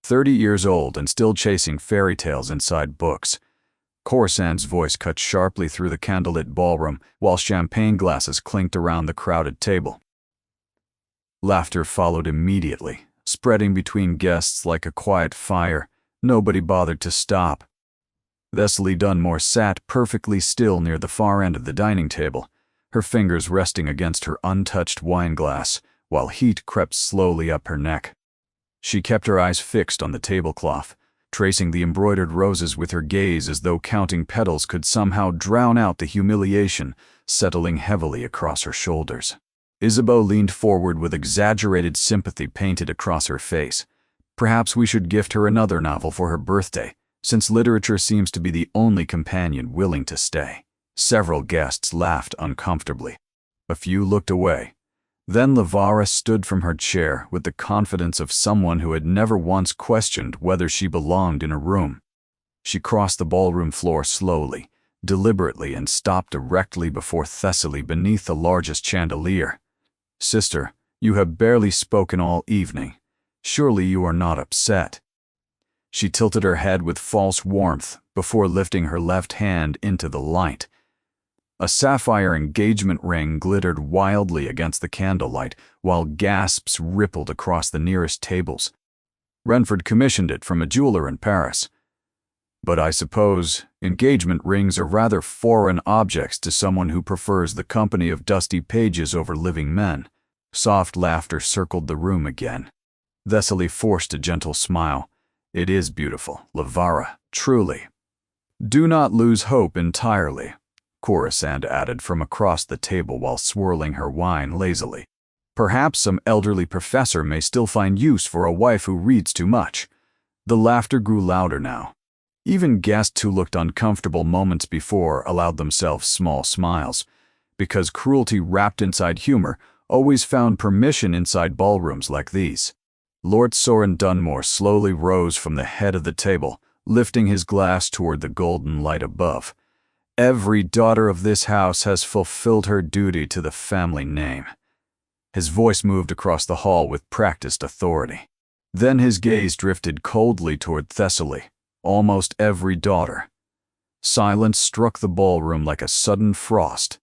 30 years old and still chasing fairy tales inside books. Coruscant's voice cut sharply through the candlelit ballroom while champagne glasses clinked around the crowded table. Laughter followed immediately, spreading between guests like a quiet fire. Nobody bothered to stop. Thessaly Dunmore sat perfectly still near the far end of the dining table, her fingers resting against her untouched wine glass, while heat crept slowly up her neck. She kept her eyes fixed on the tablecloth, tracing the embroidered roses with her gaze as though counting petals could somehow drown out the humiliation settling heavily across her shoulders. Isabeau leaned forward with exaggerated sympathy painted across her face. Perhaps we should gift her another novel for her birthday, since literature seems to be the only companion willing to stay. Several guests laughed uncomfortably. A few looked away. Then Lavara stood from her chair with the confidence of someone who had never once questioned whether she belonged in a room. She crossed the ballroom floor slowly, deliberately, and stopped directly before Thessaly beneath the largest chandelier. "Sister, you have barely spoken all evening. Surely you are not upset." She tilted her head with false warmth before lifting her left hand into the light. A sapphire engagement ring glittered wildly against the candlelight, while gasps rippled across the nearest tables. Renford commissioned it from a jeweler in Paris. But I suppose engagement rings are rather foreign objects to someone who prefers the company of dusty pages over living men. Soft laughter circled the room again. Thessaly forced a gentle smile. "It is beautiful, Lavara, truly." "Do not lose hope entirely," Coruscant added from across the table while swirling her wine lazily. "Perhaps some elderly professor may still find use for a wife who reads too much." The laughter grew louder now. Even guests who looked uncomfortable moments before allowed themselves small smiles, because cruelty wrapped inside humor always found permission inside ballrooms like these. Lord Soren Dunmore slowly rose from the head of the table, lifting his glass toward the golden light above. "Every daughter of this house has fulfilled her duty to the family name." His voice moved across the hall with practiced authority. Then his gaze drifted coldly toward Thessaly. "Almost every daughter." Silence struck the ballroom like a sudden frost.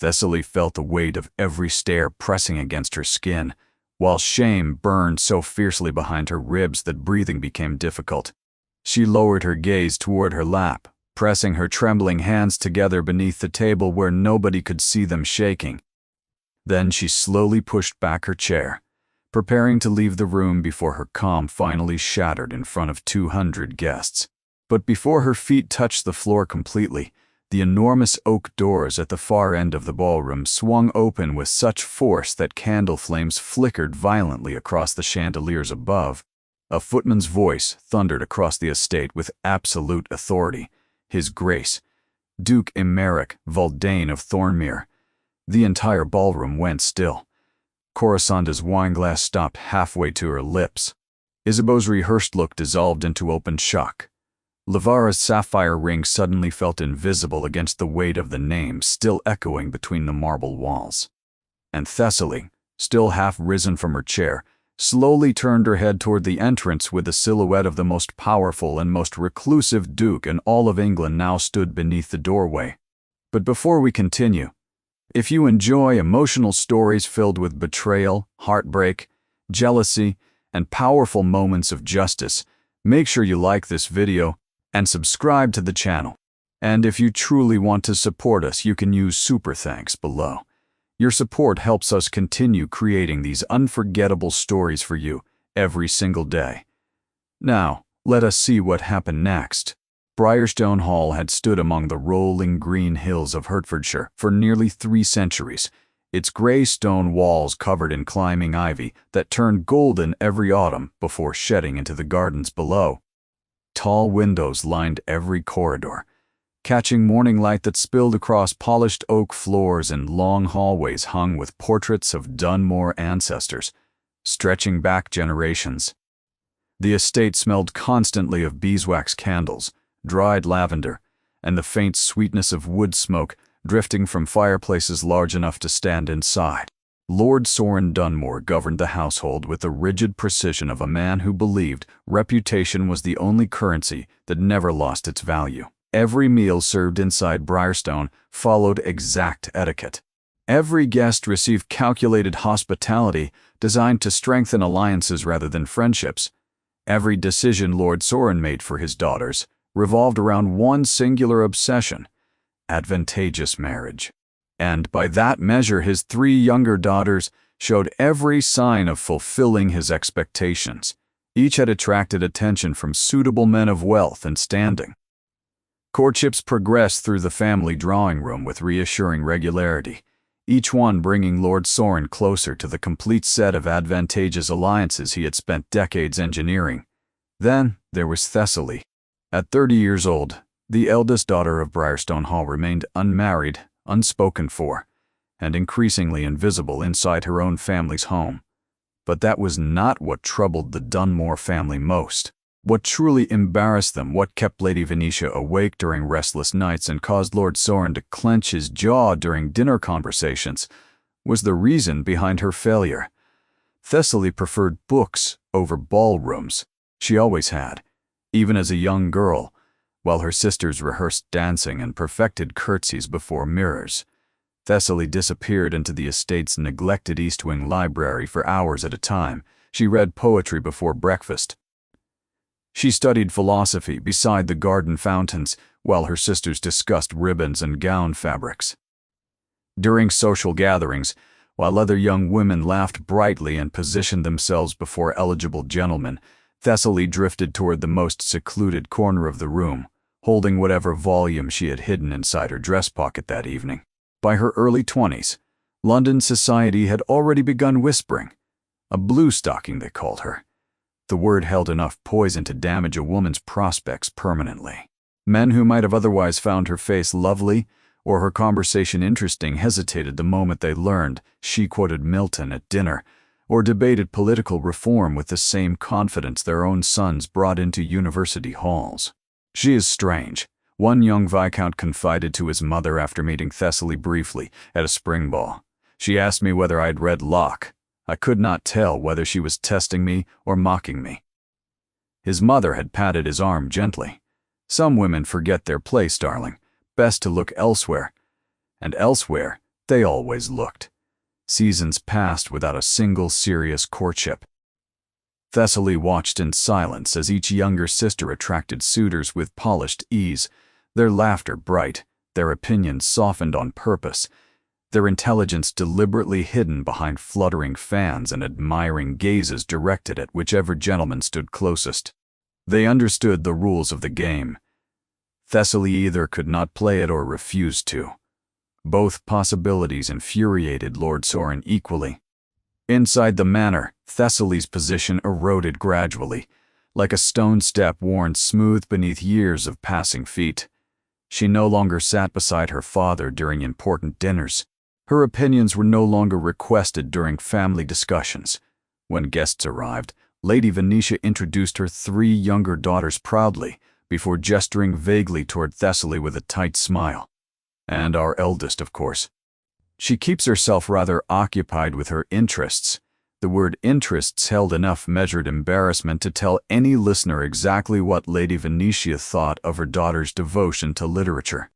Thessaly felt the weight of every stare pressing against her skin, while shame burned so fiercely behind her ribs that breathing became difficult. She lowered her gaze toward her lap, pressing her trembling hands together beneath the table where nobody could see them shaking. Then she slowly pushed back her chair, preparing to leave the room before her calm finally shattered in front of 200 guests. But before her feet touched the floor completely, the enormous oak doors at the far end of the ballroom swung open with such force that candle flames flickered violently across the chandeliers above. A footman's voice thundered across the estate with absolute authority. His Grace, Duke Emeric Valdane of Thornmere. The entire ballroom went still. Coruscant's wineglass stopped halfway to her lips. Isabeau's rehearsed look dissolved into open shock. Lavara's sapphire ring suddenly felt invisible against the weight of the name still echoing between the marble walls. And Thessaly, still half risen from her chair, slowly turned her head toward the entrance with the silhouette of the most powerful and most reclusive duke in all of England now stood beneath the doorway. But before we continue, if you enjoy emotional stories filled with betrayal, heartbreak, jealousy, and powerful moments of justice, make sure you like this video and subscribe to the channel. And if you truly want to support us, you can use super thanks below. Your support helps us continue creating these unforgettable stories for you every single day. Now, let us see what happened next. Briarstone Hall had stood among the rolling green hills of Hertfordshire for nearly 3 centuries, its grey stone walls covered in climbing ivy that turned golden every autumn before shedding into the gardens below. Tall windows lined every corridor, catching morning light that spilled across polished oak floors, and long hallways hung with portraits of Dunmore ancestors, stretching back generations. The estate smelled constantly of beeswax candles, dried lavender, and the faint sweetness of wood smoke drifting from fireplaces large enough to stand inside. Lord Soren Dunmore governed the household with the rigid precision of a man who believed reputation was the only currency that never lost its value. Every meal served inside Briarstone followed exact etiquette. Every guest received calculated hospitality designed to strengthen alliances rather than friendships. Every decision Lord Soren made for his daughters revolved around one singular obsession: advantageous marriage. And by that measure, his 3 younger daughters showed every sign of fulfilling his expectations. Each had attracted attention from suitable men of wealth and standing. Courtships progressed through the family drawing room with reassuring regularity, each one bringing Lord Soren closer to the complete set of advantageous alliances he had spent decades engineering. Then there was Thessaly. At 30 years old, the eldest daughter of Briarstone Hall remained unmarried, unspoken for, and increasingly invisible inside her own family's home. But that was not what troubled the Dunmore family most. What truly embarrassed them, what kept Lady Venetia awake during restless nights and caused Lord Soren to clench his jaw during dinner conversations, was the reason behind her failure. Thessaly preferred books over ballrooms. She always had, even as a young girl, while her sisters rehearsed dancing and perfected curtsies before mirrors. Thessaly disappeared into the estate's neglected East Wing library for hours at a time. She read poetry before breakfast. She studied philosophy beside the garden fountains, while her sisters discussed ribbons and gown fabrics. During social gatherings, while other young women laughed brightly and positioned themselves before eligible gentlemen, Thessaly drifted toward the most secluded corner of the room, holding whatever volume she had hidden inside her dress pocket that evening. By her early 20s, London society had already begun whispering. A blue-stocking, they called her. The word held enough poison to damage a woman's prospects permanently. Men who might have otherwise found her face lovely or her conversation interesting hesitated the moment they learned she quoted Milton at dinner or debated political reform with the same confidence their own sons brought into university halls. "She is strange," one young viscount confided to his mother after meeting Thessaly briefly at a spring ball. "She asked me whether I'd read Locke. I could not tell whether she was testing me or mocking me." His mother had patted his arm gently. "Some women forget their place, darling. Best to look elsewhere." And elsewhere they always looked. Seasons passed without a single serious courtship. Thessaly watched in silence as each younger sister attracted suitors with polished ease, their laughter bright, their opinions softened on purpose, their intelligence deliberately hidden behind fluttering fans and admiring gazes directed at whichever gentleman stood closest. They understood the rules of the game. Thessaly either could not play it or refused to. Both possibilities infuriated Lord Soren equally. Inside the manor, Thessaly's position eroded gradually, like a stone step worn smooth beneath years of passing feet. She no longer sat beside her father during important dinners. Her opinions were no longer requested during family discussions. When guests arrived, Lady Venetia introduced her 3 younger daughters proudly, before gesturing vaguely toward Thessaly with a tight smile. "And our eldest, of course. She keeps herself rather occupied with her interests." The word interests held enough measured embarrassment to tell any listener exactly what Lady Venetia thought of her daughter's devotion to literature.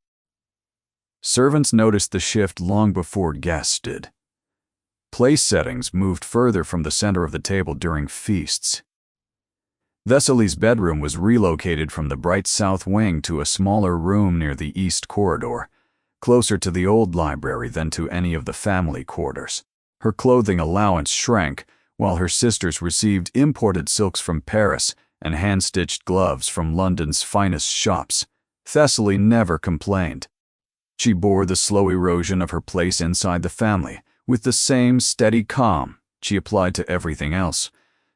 Servants noticed the shift long before guests did. Place settings moved further from the center of the table during feasts. Thessaly's bedroom was relocated from the bright south wing to a smaller room near the east corridor, closer to the old library than to any of the family quarters. Her clothing allowance shrank, while her sisters received imported silks from Paris and hand-stitched gloves from London's finest shops. Thessaly never complained. She bore the slow erosion of her place inside the family with the same steady calm she applied to everything else,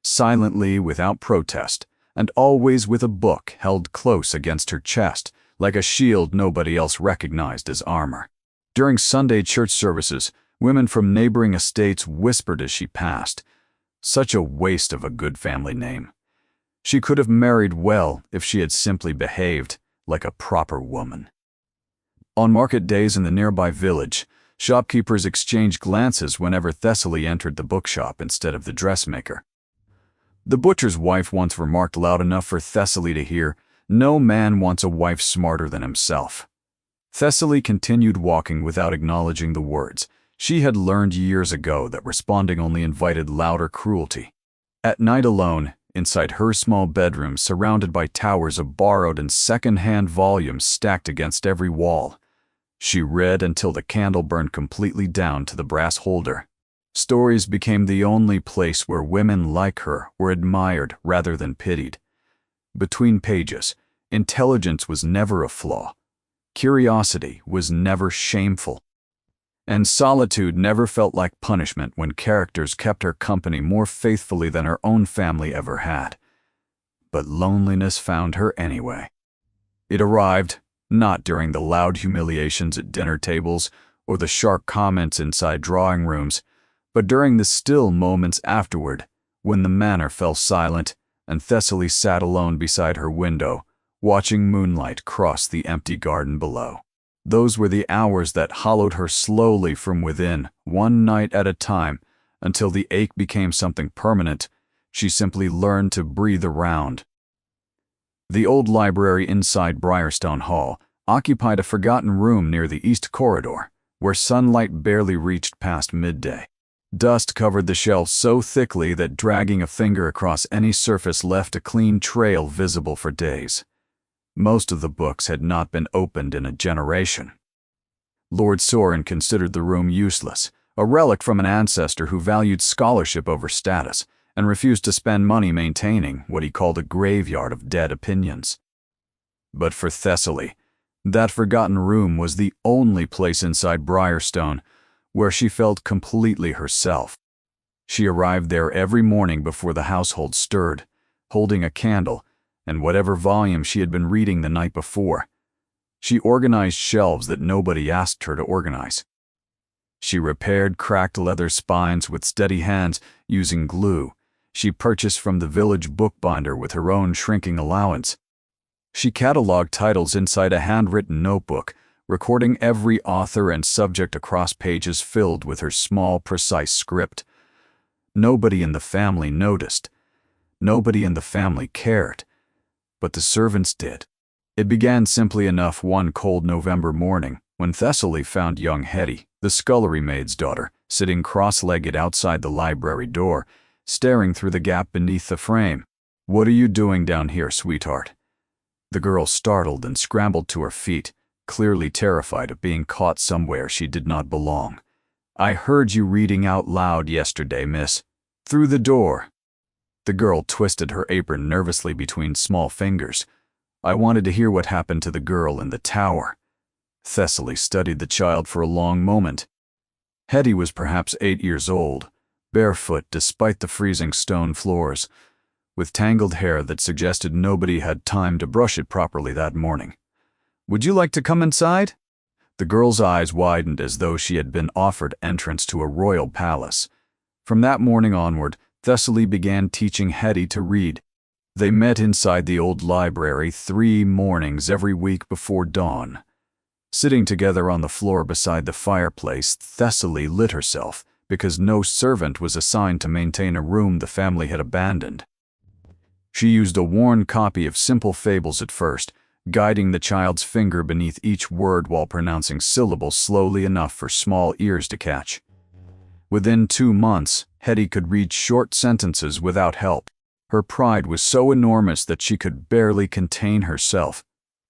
silently, without protest, and always with a book held close against her chest, like a shield nobody else recognized as armor. During Sunday church services, women from neighboring estates whispered as she passed, "Such a waste of a good family name. She could have married well if she had simply behaved like a proper woman." On market days in the nearby village, Shopkeepers exchanged glances whenever Thessaly entered the bookshop instead of the dressmaker. The butcher's wife once remarked loud enough for Thessaly to hear, "No man wants a wife smarter than himself." Thessaly continued walking without acknowledging the words. She had learned years ago that responding only invited louder cruelty. At night alone, inside her small bedroom surrounded by towers of borrowed and second-hand volumes stacked against every wall, she read until the candle burned completely down to the brass holder. Stories became the only place where women like her were admired rather than pitied. Between pages, intelligence was never a flaw. Curiosity was never shameful. And solitude never felt like punishment when characters kept her company more faithfully than her own family ever had. But loneliness found her anyway. It arrived not during the loud humiliations at dinner tables or the sharp comments inside drawing rooms, but during the still moments afterward, when the manor fell silent and Thessaly sat alone beside her window, watching moonlight cross the empty garden below. Those were the hours that hollowed her slowly from within, one night at a time, until the ache became something permanent. She simply learned to breathe around. The old library inside Briarstone Hall occupied a forgotten room near the east corridor, where sunlight barely reached past midday. Dust covered the shelves so thickly that dragging a finger across any surface left a clean trail visible for days. Most of the books had not been opened in a generation. Lord Sorin considered the room useless, a relic from an ancestor who valued scholarship over status and refused to spend money maintaining what he called a graveyard of dead opinions. But for Thessaly, that forgotten room was the only place inside Briarstone where she felt completely herself. She arrived there every morning before the household stirred, holding a candle and whatever volume she had been reading the night before. She organized shelves that nobody asked her to organize. She repaired cracked leather spines with steady hands using glue she purchased from the village bookbinder with her own shrinking allowance. She cataloged titles inside a handwritten notebook, recording every author and subject across pages filled with her small, precise script. Nobody in the family noticed. Nobody in the family cared. But the servants did. It began simply enough one cold November morning when Thessaly found young Hetty, the scullery maid's daughter, sitting cross-legged outside the library door, staring through the gap beneath the frame. "What are you doing down here, sweetheart?" The girl startled and scrambled to her feet, clearly terrified of being caught somewhere she did not belong. "I heard you reading out loud yesterday, miss. Through the door." The girl twisted her apron nervously between small fingers. "I wanted to hear what happened to the girl in the tower." Thessaly studied the child for a long moment. Hetty was perhaps 8 years old, barefoot despite the freezing stone floors, with tangled hair that suggested nobody had time to brush it properly that morning. "Would you like to come inside?" The girl's eyes widened as though she had been offered entrance to a royal palace. From that morning onward, Thessaly began teaching Hetty to read. They met inside the old library 3 mornings every week before dawn. Sitting together on the floor beside the fireplace, Thessaly lit herself because no servant was assigned to maintain a room the family had abandoned. She used a worn copy of Simple Fables at first, guiding the child's finger beneath each word while pronouncing syllables slowly enough for small ears to catch. Within 2 months, Hetty could read short sentences without help. Her pride was so enormous that she could barely contain herself,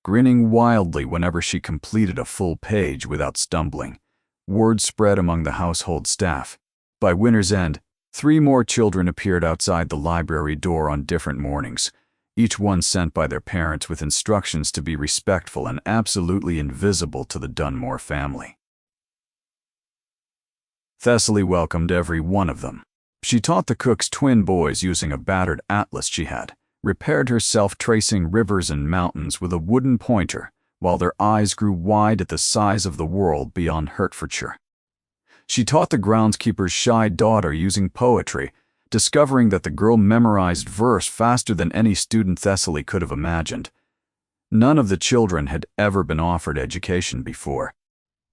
grinning wildly whenever she completed a full page without stumbling. Word spread among the household staff. By winter's end, 3 more children appeared outside the library door on different mornings, each one sent by their parents with instructions to be respectful and absolutely invisible to the Dunmore family. Thessaly welcomed every one of them. She taught the cook's twin boys using a battered atlas she had, repaired herself tracing rivers and mountains with a wooden pointer, while their eyes grew wide at the size of the world beyond Hertfordshire. She taught the groundskeeper's shy daughter using poetry, discovering that the girl memorized verse faster than any student Thessaly could have imagined. None of the children had ever been offered education before.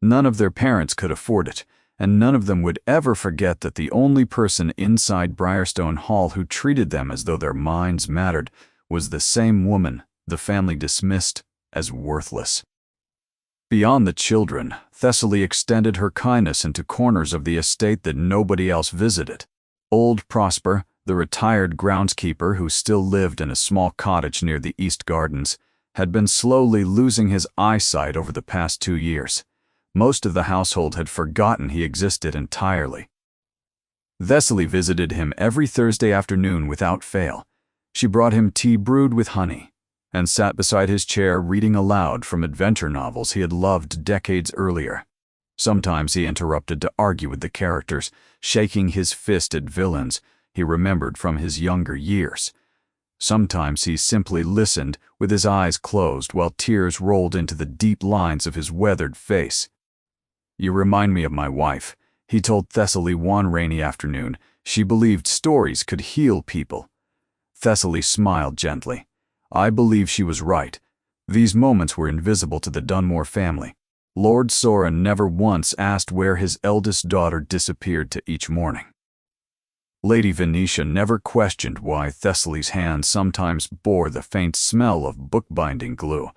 None of their parents could afford it, and none of them would ever forget that the only person inside Briarstone Hall who treated them as though their minds mattered was the same woman the family dismissed as worthless. Beyond the children, Thessaly extended her kindness into corners of the estate that nobody else visited. Old Prosper, the retired groundskeeper who still lived in a small cottage near the East Gardens, had been slowly losing his eyesight over the past 2 years. Most of the household had forgotten he existed entirely. Thessaly visited him every Thursday afternoon without fail. She brought him tea brewed with honey, and sat beside his chair reading aloud from adventure novels he had loved decades earlier. Sometimes he interrupted to argue with the characters, shaking his fist at villains he remembered from his younger years. Sometimes he simply listened with his eyes closed while tears rolled into the deep lines of his weathered face. "You remind me of my wife," he told Thessaly one rainy afternoon. She believed stories could heal people. Thessaly smiled gently. I believe she was right. These moments were invisible to the Dunmore family. Lord Soren never once asked where his eldest daughter disappeared to each morning. Lady Venetia never questioned why Thessaly's hands sometimes bore the faint smell of bookbinding glue,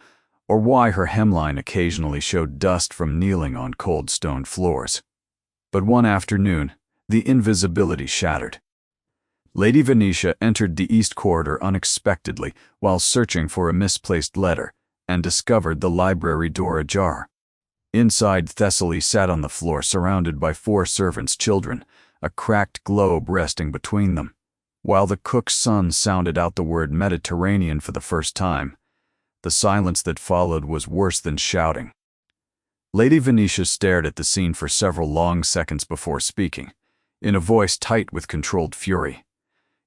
or why her hemline occasionally showed dust from kneeling on cold stone floors. But one afternoon, the invisibility shattered. Lady Venetia entered the East Corridor unexpectedly while searching for a misplaced letter, and discovered the library door ajar. Inside, Thessaly sat on the floor surrounded by 4 servants' children, a cracked globe resting between them. While the cook's son sounded out the word Mediterranean for the first time, the silence that followed was worse than shouting. Lady Venetia stared at the scene for several long seconds before speaking, in a voice tight with controlled fury.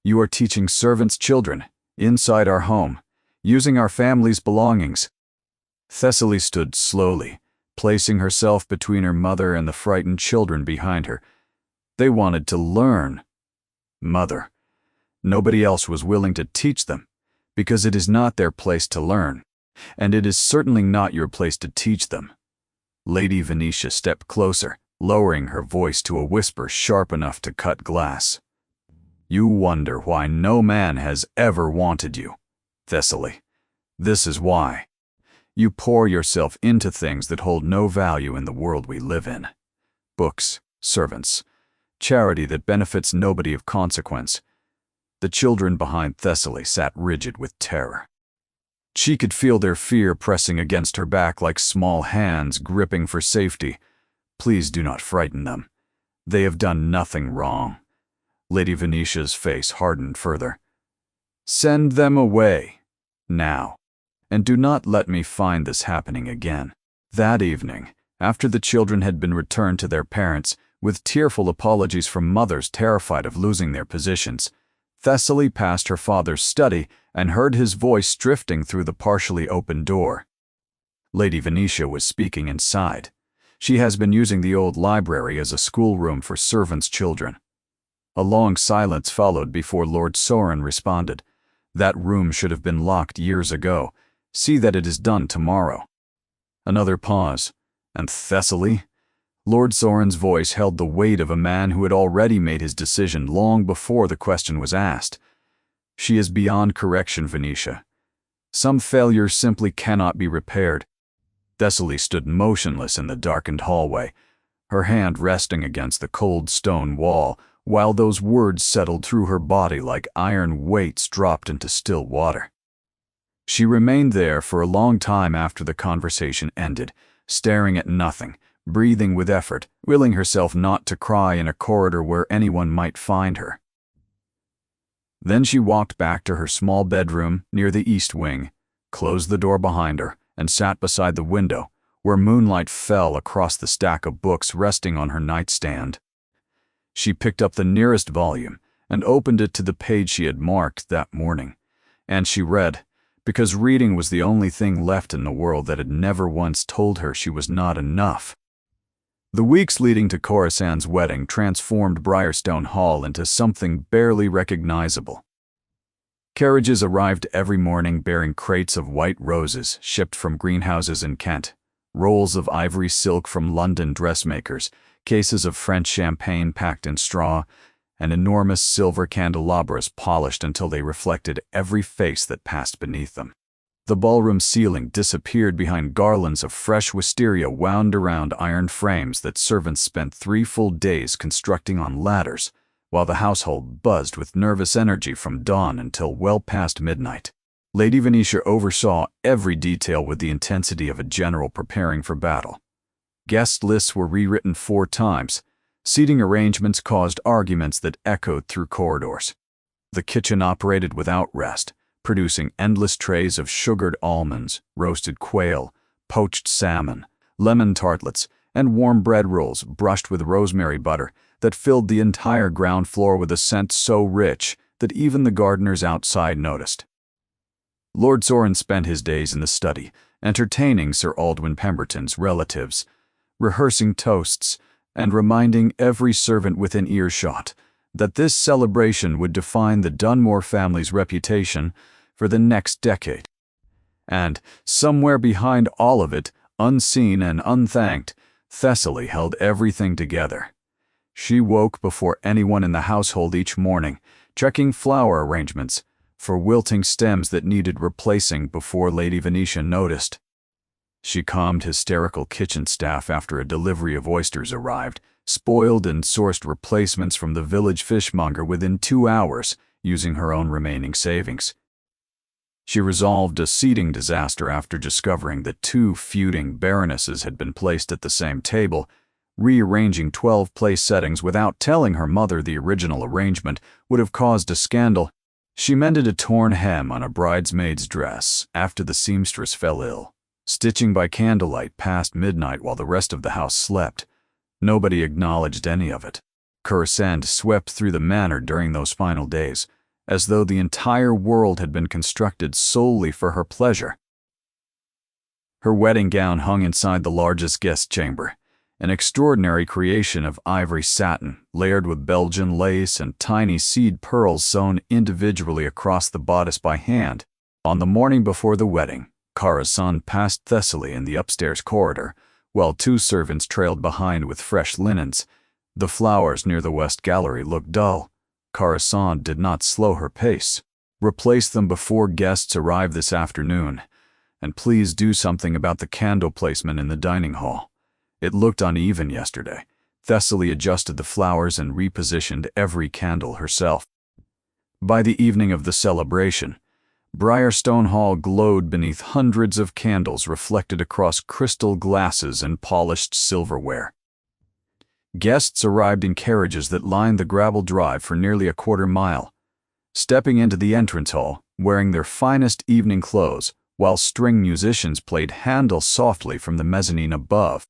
"You are teaching servants' children, inside our home, using our family's belongings." Thessaly stood slowly, placing herself between her mother and the frightened children behind her. They wanted to learn. Mother. Nobody else was willing to teach them, because it is not their place to learn, and it is certainly not your place to teach them. Lady Venetia stepped closer, lowering her voice to a whisper sharp enough to cut glass. "You wonder why no man has ever wanted you, Thessaly. This is why. You pour yourself into things that hold no value in the world we live in. Books, servants, charity that benefits nobody of consequence." The children behind Thessaly sat rigid with terror. She could feel their fear pressing against her back like small hands gripping for safety. "Please do not frighten them. They have done nothing wrong." Lady Venetia's face hardened further. "Send them away, now, and do not let me find this happening again." That evening, after the children had been returned to their parents, with tearful apologies from mothers terrified of losing their positions, Thessaly passed her father's study and heard his voice drifting through the partially open door. Lady Venetia was speaking inside. She has been using the old library as a schoolroom for servants' children. A long silence followed before Lord Soren responded. "That room should have been locked years ago. See that it is done tomorrow." Another pause. "And Thessaly?" Lord Soren's voice held the weight of a man who had already made his decision long before the question was asked. "She is beyond correction, Venetia. Some failures simply cannot be repaired." Thessaly stood motionless in the darkened hallway, her hand resting against the cold stone wall, while those words settled through her body like iron weights dropped into still water. She remained there for a long time after the conversation ended, staring at nothing, breathing with effort, willing herself not to cry in a corridor where anyone might find her. Then she walked back to her small bedroom near the east wing, closed the door behind her, and sat beside the window, where moonlight fell across the stack of books resting on her nightstand. She picked up the nearest volume and opened it to the page she had marked that morning, and she read, because reading was the only thing left in the world that had never once told her she was not enough. The weeks leading to Corisand's wedding transformed Briarstone Hall into something barely recognizable. Carriages arrived every morning bearing crates of white roses shipped from greenhouses in Kent, rolls of ivory silk from London dressmakers, cases of French champagne packed in straw, and enormous silver candelabras polished until they reflected every face that passed beneath them. The ballroom ceiling disappeared behind garlands of fresh wisteria wound around iron frames that servants spent 3 full days constructing on ladders, while the household buzzed with nervous energy from dawn until well past midnight. Lady Venetia oversaw every detail with the intensity of a general preparing for battle. Guest lists were rewritten 4 times. Seating arrangements caused arguments that echoed through corridors. The kitchen operated without rest, producing endless trays of sugared almonds, roasted quail, poached salmon, lemon tartlets, and warm bread rolls brushed with rosemary butter that filled the entire ground floor with a scent so rich that even the gardeners outside noticed. Lord Sorin spent his days in the study, entertaining Sir Aldwyn Pemberton's relatives, rehearsing toasts, and reminding every servant within earshot that this celebration would define the Dunmore family's reputation for the next decade. And, somewhere behind all of it, unseen and unthanked, Thessaly held everything together. She woke before anyone in the household each morning, checking flower arrangements for wilting stems that needed replacing before Lady Venetia noticed. She calmed hysterical kitchen staff after a delivery of oysters arrived, spoiled and sourced replacements from the village fishmonger within 2 hours, using her own remaining savings. She resolved a seating disaster after discovering that 2 feuding baronesses had been placed at the same table. Rearranging 12 place settings without telling her mother the original arrangement would have caused a scandal. She mended a torn hem on a bridesmaid's dress after the seamstress fell ill, stitching by candlelight past midnight while the rest of the house slept. Nobody acknowledged any of it. Corisande swept through the manor during those final days, as though the entire world had been constructed solely for her pleasure. Her wedding gown hung inside the largest guest chamber, an extraordinary creation of ivory satin, layered with Belgian lace and tiny seed pearls sewn individually across the bodice by hand. On the morning before the wedding, Corisande passed Thessaly in the upstairs corridor, while 2 servants trailed behind with fresh linens. The flowers near the west gallery looked dull. Corisande did not slow her pace. Replace them before guests arrive this afternoon, and please do something about the candle placement in the dining hall. It looked uneven yesterday. Thessaly adjusted the flowers and repositioned every candle herself. By the evening of the celebration, Briarstone Hall glowed beneath hundreds of candles reflected across crystal glasses and polished silverware. Guests arrived in carriages that lined the gravel drive for nearly a quarter mile, stepping into the entrance hall, wearing their finest evening clothes, while string musicians played Handel softly from the mezzanine above.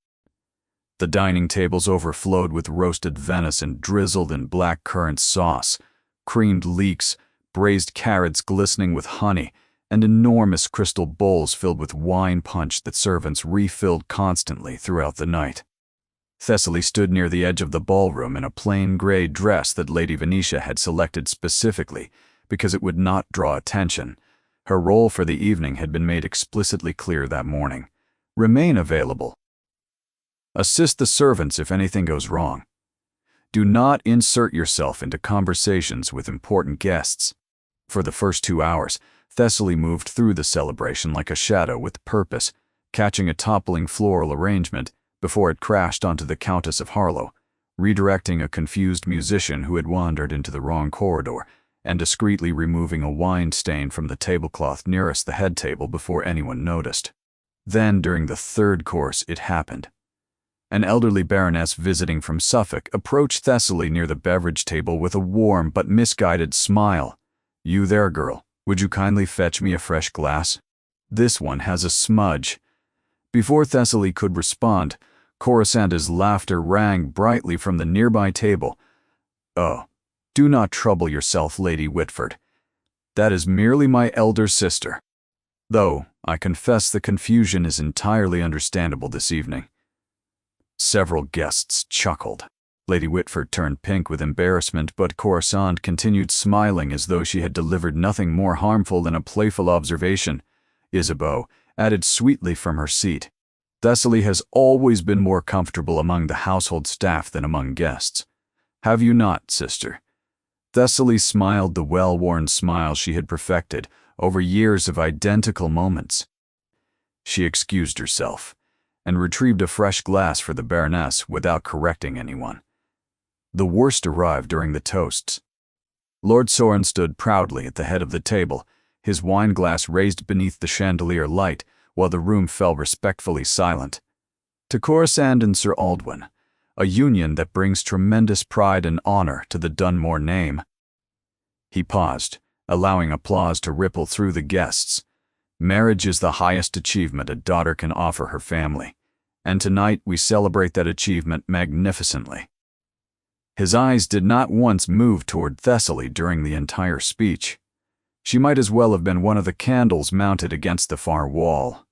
The dining tables overflowed with roasted venison drizzled in black currant sauce, creamed leeks, braised carrots glistening with honey, and enormous crystal bowls filled with wine punch that servants refilled constantly throughout the night. Thessaly stood near the edge of the ballroom in a plain gray dress that Lady Venetia had selected specifically because it would not draw attention. Her role for the evening had been made explicitly clear that morning. Remain available. Assist the servants if anything goes wrong. Do not insert yourself into conversations with important guests. For the first 2 hours, Thessaly moved through the celebration like a shadow with purpose, catching a toppling floral arrangement before it crashed onto the Countess of Harlow, redirecting a confused musician who had wandered into the wrong corridor, and discreetly removing a wine stain from the tablecloth nearest the head table before anyone noticed. Then, during the 3rd course, it happened. An elderly baroness visiting from Suffolk approached Thessaly near the beverage table with a warm but misguided smile. "You there, girl, would you kindly fetch me a fresh glass? This one has a smudge." Before Thessaly could respond, Corisande's laughter rang brightly from the nearby table. "Oh, do not trouble yourself, Lady Whitford. That is merely my elder sister. Though, I confess the confusion is entirely understandable this evening." Several guests chuckled. Lady Whitford turned pink with embarrassment, but Corisande continued smiling as though she had delivered nothing more harmful than a playful observation. Isabeau added sweetly from her seat, Thessaly has always been more comfortable among the household staff than among guests. Have you not, sister? Thessaly smiled the well-worn smile she had perfected over years of identical moments. She excused herself and retrieved a fresh glass for the Baroness without correcting anyone. The worst arrived during the toasts. Lord Soren stood proudly at the head of the table, his wine-glass raised beneath the chandelier light, while the room fell respectfully silent. To Corisande and Sir Aldwyn, a union that brings tremendous pride and honor to the Dunmore name. He paused, allowing applause to ripple through the guests. Marriage is the highest achievement a daughter can offer her family, and tonight we celebrate that achievement magnificently. His eyes did not once move toward Thessaly during the entire speech. She might as well have been one of the candles mounted against the far wall.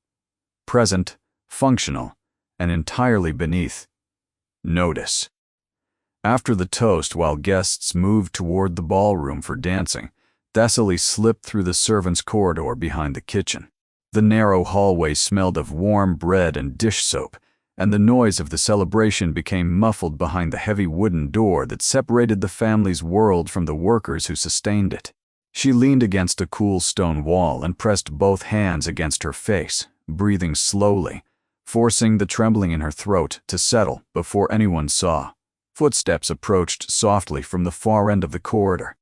Present, functional, and entirely beneath notice. After the toast, while guests moved toward the ballroom for dancing, Thessaly slipped through the servants' corridor behind the kitchen. The narrow hallway smelled of warm bread and dish soap, and the noise of the celebration became muffled behind the heavy wooden door that separated the family's world from the workers who sustained it. She leaned against a cool stone wall and pressed both hands against her face, breathing slowly, forcing the trembling in her throat to settle before anyone saw. Footsteps approached softly from the far end of the corridor.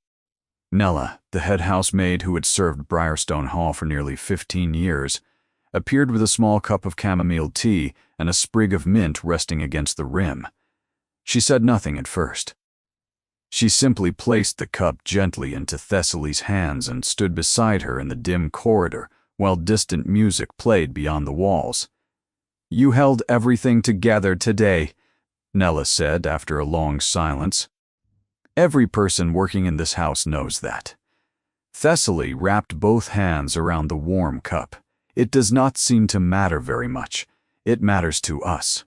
Nella, the head housemaid who had served Briarstone Hall for nearly 15 years, appeared with a small cup of chamomile tea and a sprig of mint resting against the rim. She said nothing at first. She simply placed the cup gently into Thessaly's hands and stood beside her in the dim corridor while distant music played beyond the walls. "You held everything together today," Nella said after a long silence. "Every person working in this house knows that." Thessaly wrapped both hands around the warm cup. "It does not seem to matter very much. It matters to us."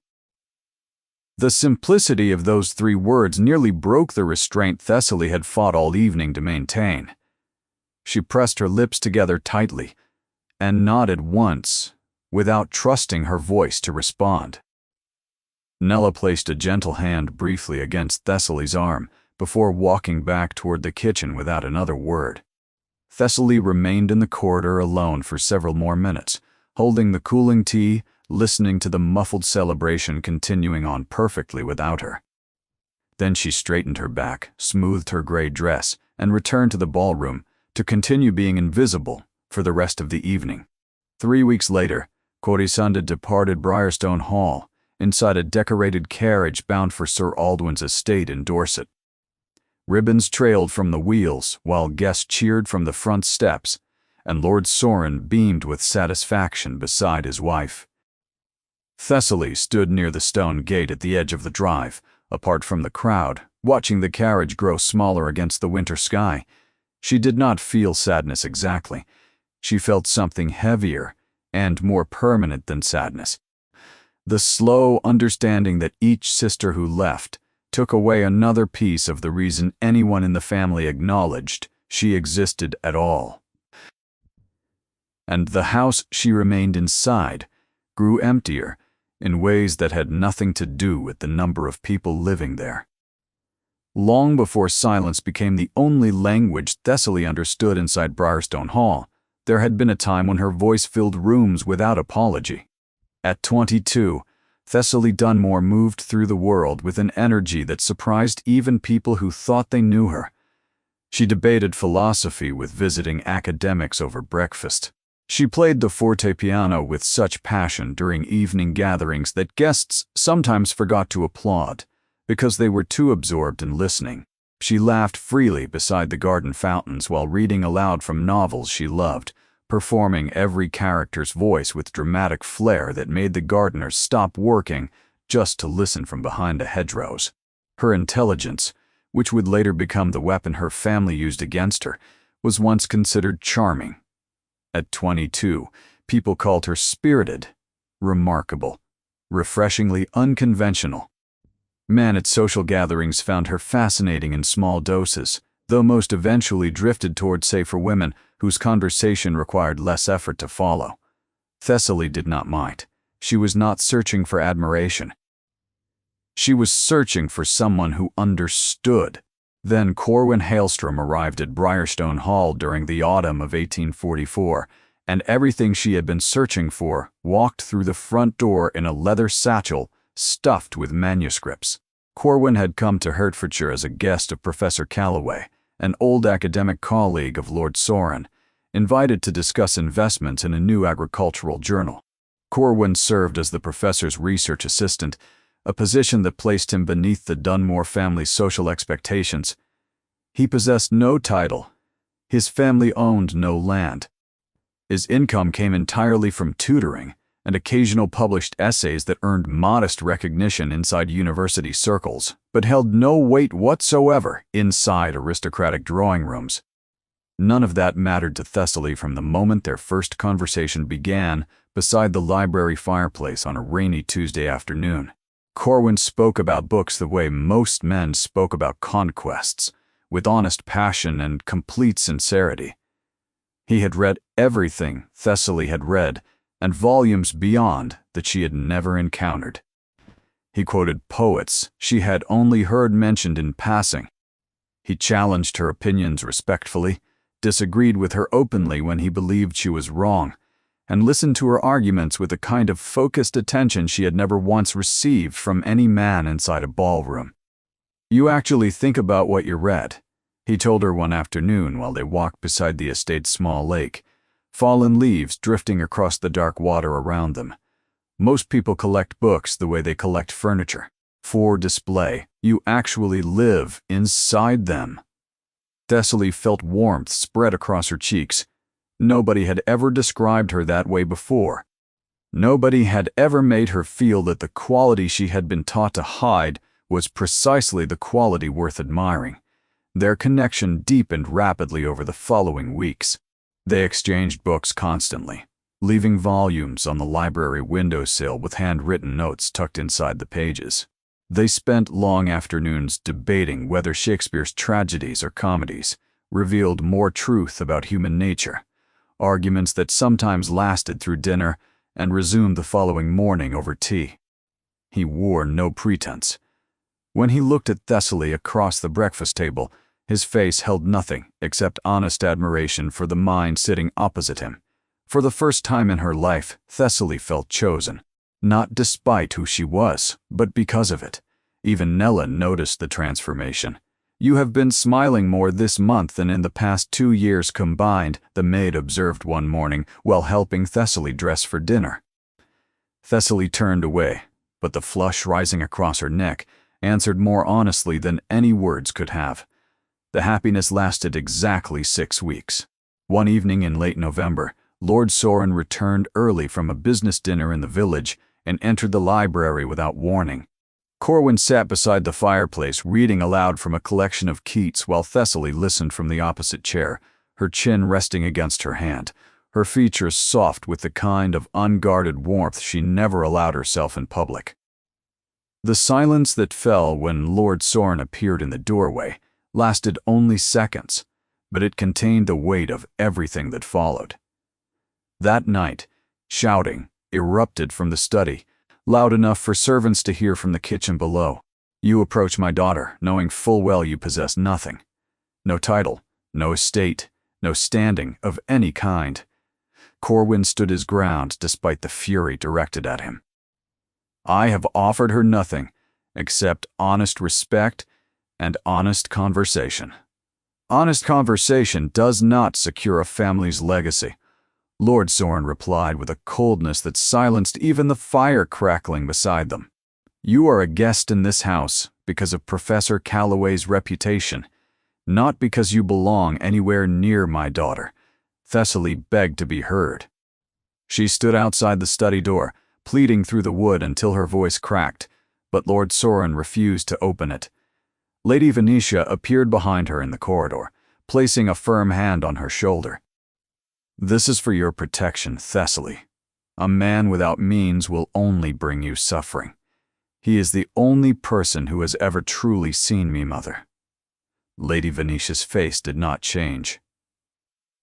The simplicity of those 3 words nearly broke the restraint Thessaly had fought all evening to maintain. She pressed her lips together tightly and nodded once, without trusting her voice to respond. Nella placed a gentle hand briefly against Thessaly's arm before walking back toward the kitchen without another word. Thessaly remained in the corridor alone for several more minutes, holding the cooling tea, listening to the muffled celebration continuing on perfectly without her. Then she straightened her back, smoothed her gray dress, and returned to the ballroom to continue being invisible for the rest of the evening. 3 weeks later, Corisande departed Briarstone Hall inside a decorated carriage bound for Sir Aldwyn's estate in Dorset. Ribbons trailed from the wheels while guests cheered from the front steps, and Lord Soren beamed with satisfaction beside his wife. Thessaly stood near the stone gate at the edge of the drive, apart from the crowd, watching the carriage grow smaller against the winter sky. She did not feel sadness exactly. She felt something heavier and more permanent than sadness. The slow understanding that each sister who left took away another piece of the reason anyone in the family acknowledged she existed at all. And the house she remained inside grew emptier in ways that had nothing to do with the number of people living there. Long before silence became the only language Thessaly understood inside Briarstone Hall, there had been a time when her voice filled rooms without apology. At 22, Thessaly Dunmore moved through the world with an energy that surprised even people who thought they knew her. She debated philosophy with visiting academics over breakfast. She played the fortepiano with such passion during evening gatherings that guests sometimes forgot to applaud because they were too absorbed in listening. She laughed freely beside the garden fountains while reading aloud from novels she loved, performing every character's voice with dramatic flair that made the gardeners stop working just to listen from behind the hedgerows. Her intelligence, which would later become the weapon her family used against her, was once considered charming. At 22, people called her spirited, remarkable, refreshingly unconventional. Men at social gatherings found her fascinating in small doses, though most eventually drifted toward safer women whose conversation required less effort to follow. Thessaly did not mind. She was not searching for admiration. She was searching for someone who understood. Then Corwin Hailstrom arrived at Briarstone Hall during the autumn of 1844, and everything she had been searching for walked through the front door in a leather satchel stuffed with manuscripts. Corwin had come to Hertfordshire as a guest of Professor Calloway, an old academic colleague of Lord Sorin, invited to discuss investments in a new agricultural journal. Corwin served as the professor's research assistant, a position that placed him beneath the Dunmore family's social expectations. He possessed no title. His family owned no land. His income came entirely from tutoring and occasional published essays that earned modest recognition inside university circles, but held no weight whatsoever inside aristocratic drawing rooms. None of that mattered to Thessaly from the moment their first conversation began beside the library fireplace on a rainy Tuesday afternoon. Corwin spoke about books the way most men spoke about conquests, with honest passion and complete sincerity. He had read everything Thessaly had read, and volumes beyond that she had never encountered. He quoted poets she had only heard mentioned in passing. He challenged her opinions respectfully, disagreed with her openly when he believed she was wrong, and listened to her arguments with a kind of focused attention she had never once received from any man inside a ballroom. "You actually think about what you read," he told her one afternoon while they walked beside the estate's small lake, fallen leaves drifting across the dark water around them. "Most people collect books the way they collect furniture, for display. You actually live inside them." Thessaly felt warmth spread across her cheeks. Nobody had ever described her that way before. Nobody had ever made her feel that the quality she had been taught to hide was precisely the quality worth admiring. Their connection deepened rapidly over the following weeks. They exchanged books constantly, leaving volumes on the library windowsill with handwritten notes tucked inside the pages. They spent long afternoons debating whether Shakespeare's tragedies or comedies revealed more truth about human nature, arguments that sometimes lasted through dinner and resumed the following morning over tea. He wore no pretense. When he looked at Thessaly across the breakfast table, his face held nothing except honest admiration for the mind sitting opposite him. For the first time in her life, Thessaly felt chosen, not despite who she was, but because of it. Even Nella noticed the transformation. "You have been smiling more this month than in the past 2 years combined," the maid observed one morning while helping Thessaly dress for dinner. Thessaly turned away, but the flush rising across her neck answered more honestly than any words could have. The happiness lasted exactly 6 weeks. One evening in late November, Lord Sorin returned early from a business dinner in the village and entered the library without warning. Corwin sat beside the fireplace reading aloud from a collection of Keats while Thessaly listened from the opposite chair, her chin resting against her hand, her features soft with the kind of unguarded warmth she never allowed herself in public. The silence that fell when Lord Sorin appeared in the doorway lasted only seconds, but it contained the weight of everything that followed. That night, shouting erupted from the study, loud enough for servants to hear from the kitchen below. "You approach my daughter, knowing full well you possess nothing. No title, no estate, no standing of any kind." Corwin stood his ground despite the fury directed at him. "I have offered her nothing except honest respect and honest conversation. Honest conversation does not secure a family's legacy," Lord Sorin replied with a coldness that silenced even the fire crackling beside them. "You are a guest in this house because of Professor Calloway's reputation, not because you belong anywhere near my daughter." Thessaly begged to be heard. She stood outside the study door, pleading through the wood until her voice cracked, but Lord Sorin refused to open it. Lady Venetia appeared behind her in the corridor, placing a firm hand on her shoulder. "This is for your protection, Thessaly. A man without means will only bring you suffering. He is the only person who has ever truly seen me, mother." Lady Venetia's face did not change.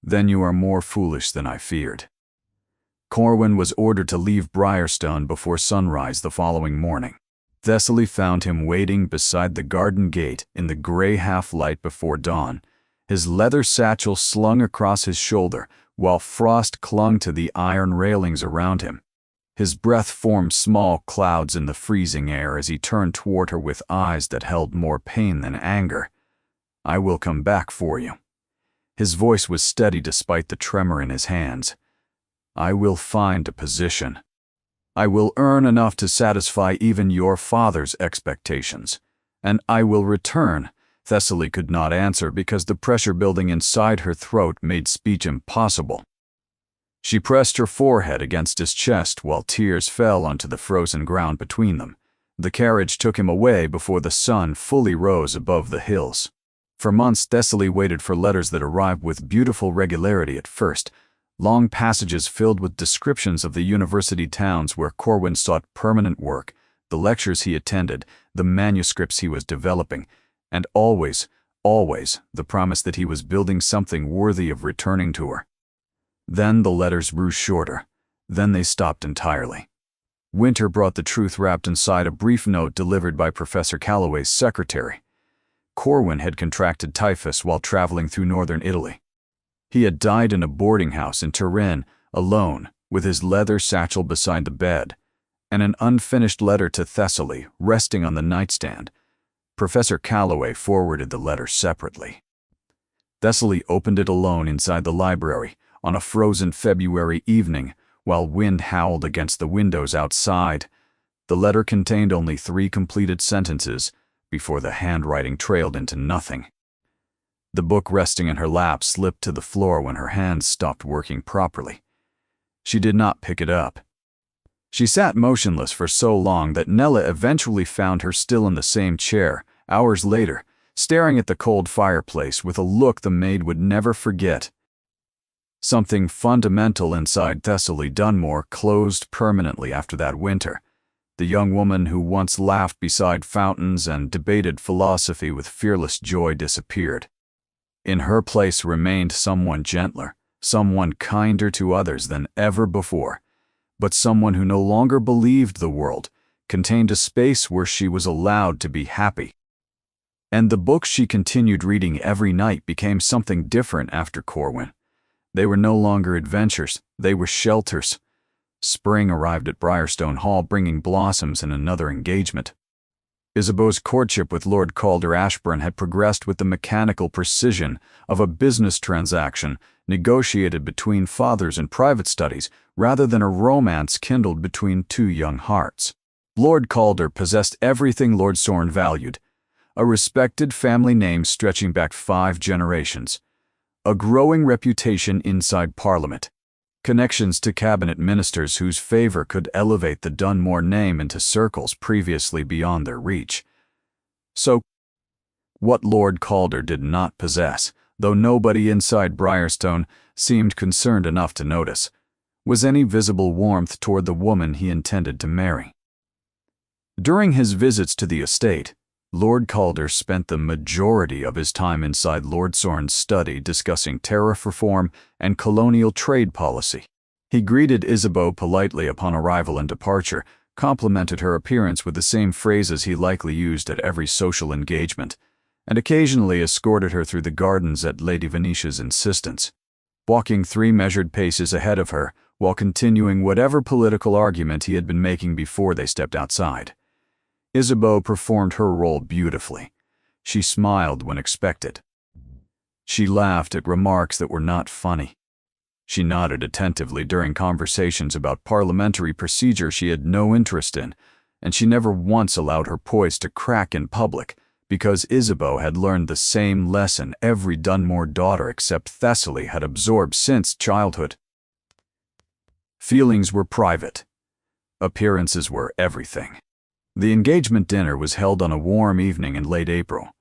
"Then you are more foolish than I feared." Corwin was ordered to leave Briarstone before sunrise the following morning. Thessaly found him waiting beside the garden gate in the gray half-light before dawn, his leather satchel slung across his shoulder while frost clung to the iron railings around him. His breath formed small clouds in the freezing air as he turned toward her with eyes that held more pain than anger. "I will come back for you." His voice was steady despite the tremor in his hands. "I will find a position. I will earn enough to satisfy even your father's expectations. And I will return." Thessaly could not answer because the pressure building inside her throat made speech impossible. She pressed her forehead against his chest while tears fell onto the frozen ground between them. The carriage took him away before the sun fully rose above the hills. For months, Thessaly waited for letters that arrived with beautiful regularity at first, long passages filled with descriptions of the university towns where Corwin sought permanent work, the lectures he attended, the manuscripts he was developing, and always, always, the promise that he was building something worthy of returning to her. Then the letters grew shorter. Then they stopped entirely. Winter brought the truth wrapped inside a brief note delivered by Professor Calloway's secretary. Corwin had contracted typhus while traveling through northern Italy. He had died in a boarding house in Turin, alone, with his leather satchel beside the bed, and an unfinished letter to Thessaly resting on the nightstand. Professor Calloway forwarded the letter separately. Thessaly opened it alone inside the library on a frozen February evening while wind howled against the windows outside. The letter contained only 3 completed sentences before the handwriting trailed into nothing. The book resting in her lap slipped to the floor when her hands stopped working properly. She did not pick it up. She sat motionless for so long that Nella eventually found her still in the same chair, hours later, staring at the cold fireplace with a look the maid would never forget. Something fundamental inside Thessaly Dunmore closed permanently after that winter. The young woman who once laughed beside fountains and debated philosophy with fearless joy disappeared. In her place remained someone gentler, someone kinder to others than ever before, but someone who no longer believed the world contained a space where she was allowed to be happy. And the books she continued reading every night became something different after Corwin. They were no longer adventures, they were shelters. Spring arrived at Briarstone Hall bringing blossoms and another engagement. Isabeau's courtship with Lord Calder Ashburn had progressed with the mechanical precision of a business transaction negotiated between fathers in private studies rather than a romance kindled between 2 young hearts. Lord Calder possessed everything Lord Sorn valued: a respected family name stretching back 5 generations, a growing reputation inside Parliament, connections to cabinet ministers whose favor could elevate the Dunmore name into circles previously beyond their reach. So, what Lord Calder did not possess, though nobody inside Briarstone seemed concerned enough to notice, was any visible warmth toward the woman he intended to marry. During his visits to the estate, Lord Calder spent the majority of his time inside Lord Sorn's study discussing tariff reform and colonial trade policy. He greeted Isabeau politely upon arrival and departure, complimented her appearance with the same phrases he likely used at every social engagement, and occasionally escorted her through the gardens at Lady Venetia's insistence, walking 3 measured paces ahead of her while continuing whatever political argument he had been making before they stepped outside. Isabeau performed her role beautifully. She smiled when expected. She laughed at remarks that were not funny. She nodded attentively during conversations about parliamentary procedure she had no interest in, and she never once allowed her poise to crack in public because Isabeau had learned the same lesson every Dunmore daughter except Thessaly had absorbed since childhood. Feelings were private. Appearances were everything. The engagement dinner was held on a warm evening in late April,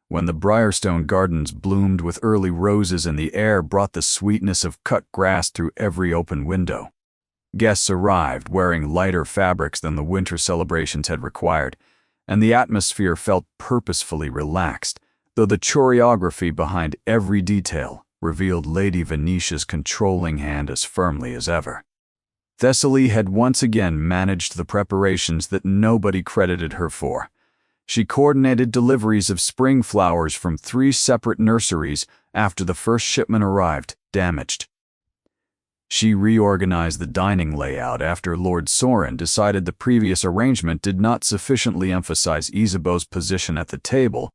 when the Briarstone gardens bloomed with early roses and the air brought the sweetness of cut grass through every open window. Guests arrived wearing lighter fabrics than the winter celebrations had required, and the atmosphere felt purposefully relaxed, though the choreography behind every detail revealed Lady Venetia's controlling hand as firmly as ever. Thessaly had once again managed the preparations that nobody credited her for. She coordinated deliveries of spring flowers from 3 separate nurseries after the first shipment arrived, damaged. She reorganized the dining layout after Lord Soren decided the previous arrangement did not sufficiently emphasize Isabeau's position at the table.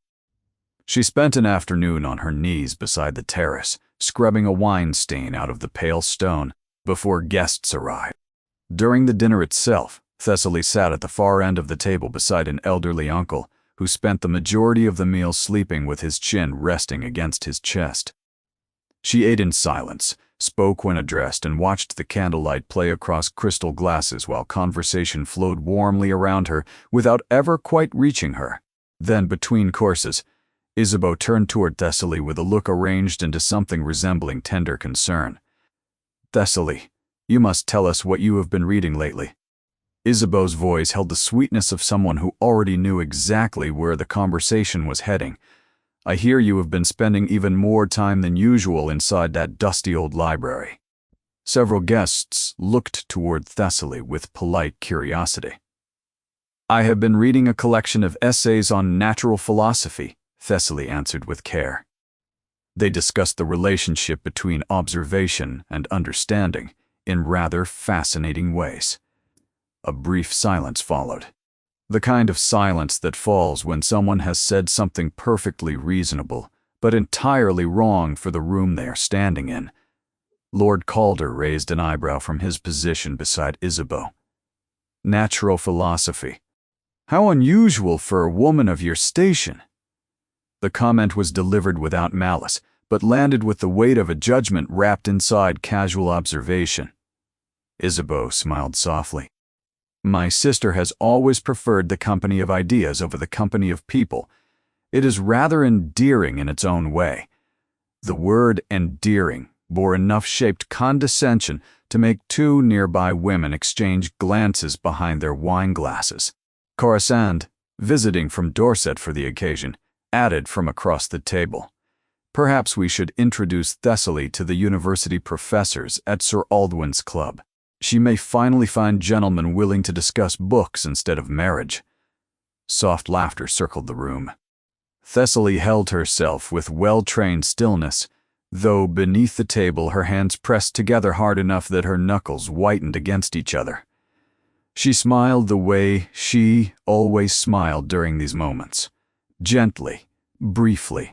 She spent an afternoon on her knees beside the terrace, scrubbing a wine stain out of the pale stone before guests arrived. During the dinner itself, Thessaly sat at the far end of the table beside an elderly uncle who spent the majority of the meal sleeping with his chin resting against his chest. She ate in silence, spoke when addressed, and watched the candlelight play across crystal glasses while conversation flowed warmly around her without ever quite reaching her. Then, between courses, Isabeau turned toward Thessaly with a look arranged into something resembling tender concern. "Thessaly, you must tell us what you have been reading lately." Isabeau's voice held the sweetness of someone who already knew exactly where the conversation was heading. "I hear you have been spending even more time than usual inside that dusty old library." Several guests looked toward Thessaly with polite curiosity. "I have been reading a collection of essays on natural philosophy," Thessaly answered with care. They discussed the relationship between observation and understanding in rather fascinating ways. A brief silence followed. The kind of silence that falls when someone has said something perfectly reasonable, but entirely wrong for the room they are standing in. Lord Calder raised an eyebrow from his position beside Isabeau. "Natural philosophy. How unusual for a woman of your station." The comment was delivered without malice, but landed with the weight of a judgment wrapped inside casual observation. Isabeau smiled softly. "My sister has always preferred the company of ideas over the company of people. It is rather endearing in its own way." The word endearing bore enough shaped condescension to make 2 nearby women exchange glances behind their wine glasses. Corisande, visiting from Dorset for the occasion, added from across the table, "Perhaps we should introduce Thessaly to the university professors at Sir Aldwyn's club. She may finally find gentlemen willing to discuss books instead of marriage." Soft laughter circled the room. Thessaly held herself with well-trained stillness, though beneath the table her hands pressed together hard enough that her knuckles whitened against each other. She smiled the way she always smiled during these moments, gently, briefly,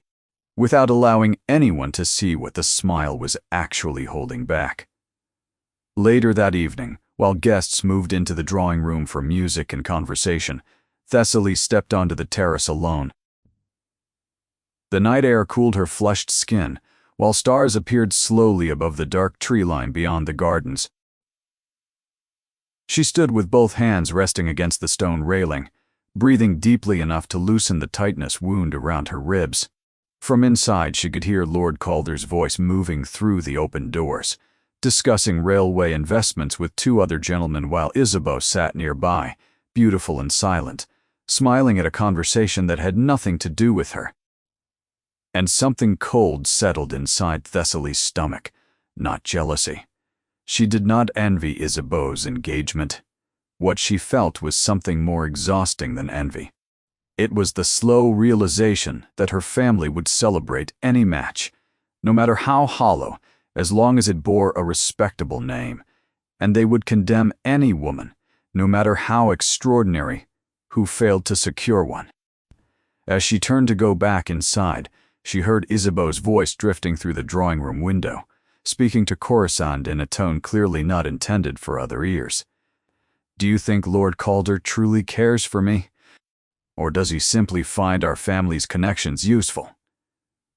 without allowing anyone to see what the smile was actually holding back. Later that evening, while guests moved into the drawing room for music and conversation, Thessaly stepped onto the terrace alone. The night air cooled her flushed skin, while stars appeared slowly above the dark tree line beyond the gardens. She stood with both hands resting against the stone railing, breathing deeply enough to loosen the tightness wound around her ribs. From inside she could hear Lord Calder's voice moving through the open doors, discussing railway investments with 2 other gentlemen while Isabeau sat nearby, beautiful and silent, smiling at a conversation that had nothing to do with her. And something cold settled inside Thessaly's stomach, not jealousy. She did not envy Isabeau's engagement. What she felt was something more exhausting than envy. It was the slow realization that her family would celebrate any match, no matter how hollow, as long as it bore a respectable name, and they would condemn any woman, no matter how extraordinary, who failed to secure one. As she turned to go back inside, she heard Isabeau's voice drifting through the drawing room window, speaking to Corisande in a tone clearly not intended for other ears. "Do you think Lord Calder truly cares for me? Or does he simply find our family's connections useful?"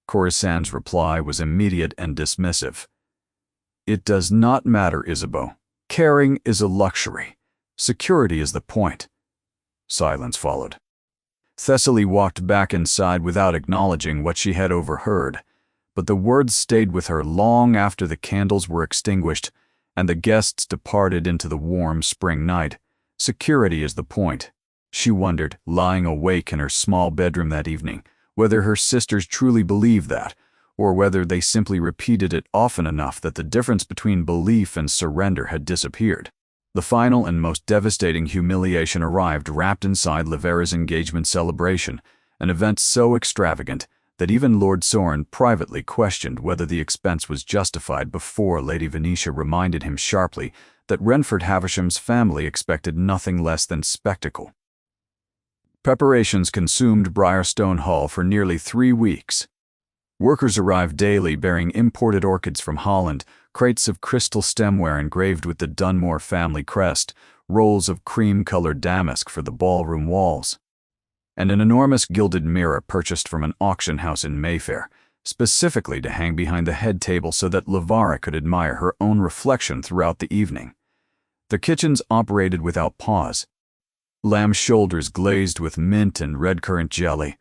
Corisande's reply was immediate and dismissive. "It does not matter, Isabeau. Caring is a luxury. Security is the point." Silence followed. Thessaly walked back inside without acknowledging what she had overheard, but the words stayed with her long after the candles were extinguished and the guests departed into the warm spring night. Security is the point. She wondered, lying awake in her small bedroom that evening, whether her sisters truly believed that, or whether they simply repeated it often enough that the difference between belief and surrender had disappeared. The final and most devastating humiliation arrived wrapped inside Lavera's engagement celebration, an event so extravagant that even Lord Soren privately questioned whether the expense was justified before Lady Venetia reminded him sharply that Renford Havisham's family expected nothing less than spectacle. Preparations consumed Briarstone Hall for nearly 3 weeks. Workers arrived daily bearing imported orchids from Holland, crates of crystal stemware engraved with the Dunmore family crest, rolls of cream-colored damask for the ballroom walls, and an enormous gilded mirror purchased from an auction house in Mayfair, specifically to hang behind the head table so that Lavara could admire her own reflection throughout the evening. The kitchens operated without pause. Lamb shoulders glazed with mint and red currant jelly,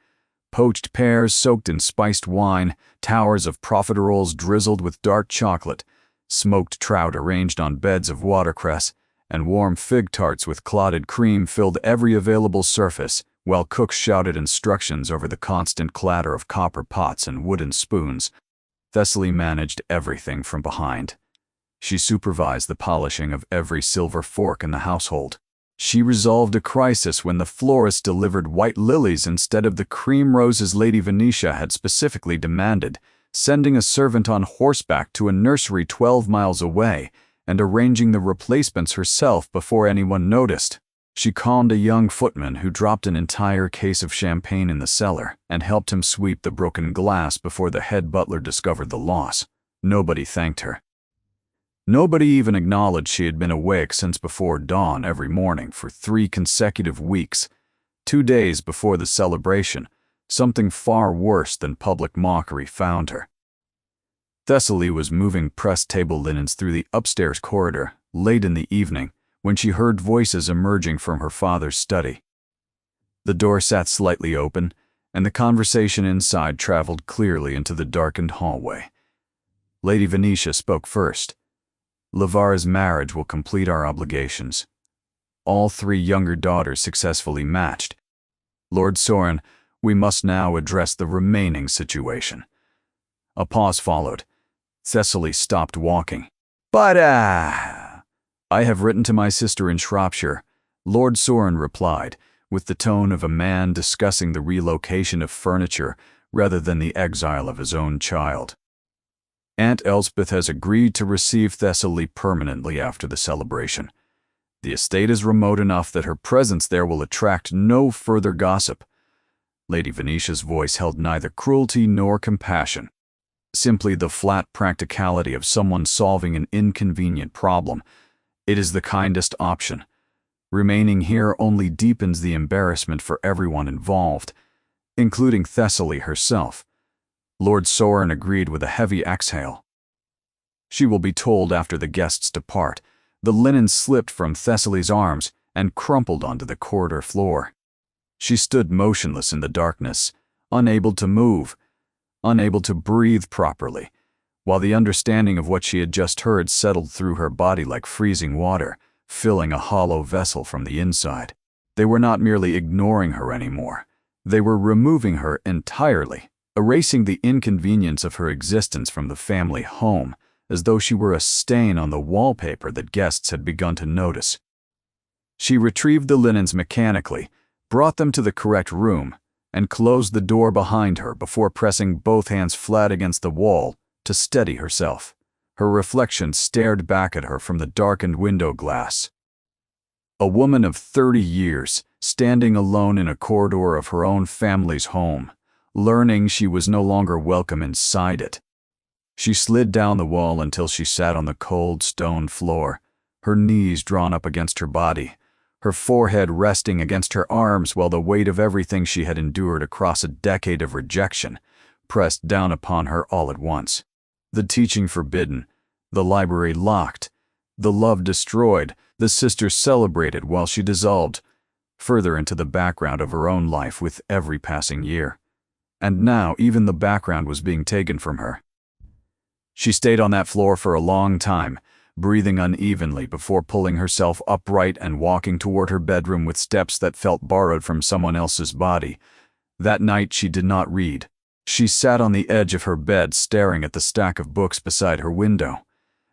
poached pears soaked in spiced wine, towers of profiteroles drizzled with dark chocolate, smoked trout arranged on beds of watercress, and warm fig tarts with clotted cream filled every available surface, while cooks shouted instructions over the constant clatter of copper pots and wooden spoons. Thessaly managed everything from behind. She supervised the polishing of every silver fork in the household. She resolved a crisis when the florist delivered white lilies instead of the cream roses Lady Venetia had specifically demanded, sending a servant on horseback to a nursery 12 miles away and arranging the replacements herself before anyone noticed. She calmed a young footman who dropped an entire case of champagne in the cellar and helped him sweep the broken glass before the head butler discovered the loss. Nobody thanked her. Nobody even acknowledged she had been awake since before dawn every morning for 3 consecutive weeks. 2 days before the celebration, something far worse than public mockery found her. Thessaly was moving pressed table linens through the upstairs corridor late in the evening when she heard voices emerging from her father's study. The door sat slightly open, and the conversation inside traveled clearly into the darkened hallway. Lady Venetia spoke first. "Lavara's marriage will complete our obligations. All 3 younger daughters successfully matched. Lord Soren, we must now address the remaining situation." A pause followed. Thessaly stopped walking. "But, I have written to my sister in Shropshire," Lord Soren replied, with the tone of a man discussing the relocation of furniture rather than the exile of his own child. "Aunt Elspeth has agreed to receive Thessaly permanently after the celebration. The estate is remote enough that her presence there will attract no further gossip." Lady Venetia's voice held neither cruelty nor compassion, simply the flat practicality of someone solving an inconvenient problem. "It is the kindest option. Remaining here only deepens the embarrassment for everyone involved, including Thessaly herself." Lord Soren agreed with a heavy exhale. "She will be told after the guests depart." The linen slipped from Thessaly's arms and crumpled onto the corridor floor. She stood motionless in the darkness, unable to move, unable to breathe properly, while the understanding of what she had just heard settled through her body like freezing water, filling a hollow vessel from the inside. They were not merely ignoring her anymore. They were removing her entirely, erasing the inconvenience of her existence from the family home, as though she were a stain on the wallpaper that guests had begun to notice. She retrieved the linens mechanically, brought them to the correct room, and closed the door behind her before pressing both hands flat against the wall to steady herself. Her reflection stared back at her from the darkened window glass. A woman of 30 years, standing alone in a corridor of her own family's home, learning she was no longer welcome inside it. She slid down the wall until she sat on the cold stone floor, her knees drawn up against her body, her forehead resting against her arms while the weight of everything she had endured across a decade of rejection pressed down upon her all at once. The teaching forbidden, the library locked, the love destroyed, the sisters celebrated while she dissolved further into the background of her own life with every passing year. And now even the background was being taken from her. She stayed on that floor for a long time, breathing unevenly before pulling herself upright and walking toward her bedroom with steps that felt borrowed from someone else's body. That night she did not read. She sat on the edge of her bed staring at the stack of books beside her window.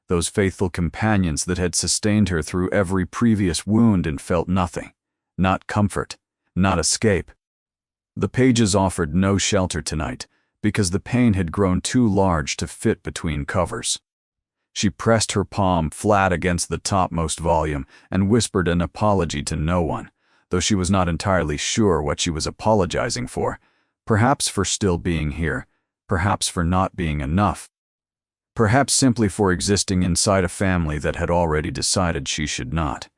those faithful companions that had sustained her through every previous wound and felt nothing, not comfort, not escape. The pages offered no shelter tonight because the pain had grown too large to fit between covers. She pressed her palm flat against the topmost volume and whispered an apology to no one, though she was not entirely sure what she was apologizing for. Perhaps for still being here, perhaps for not being enough, perhaps simply for existing inside a family that had already decided she should not.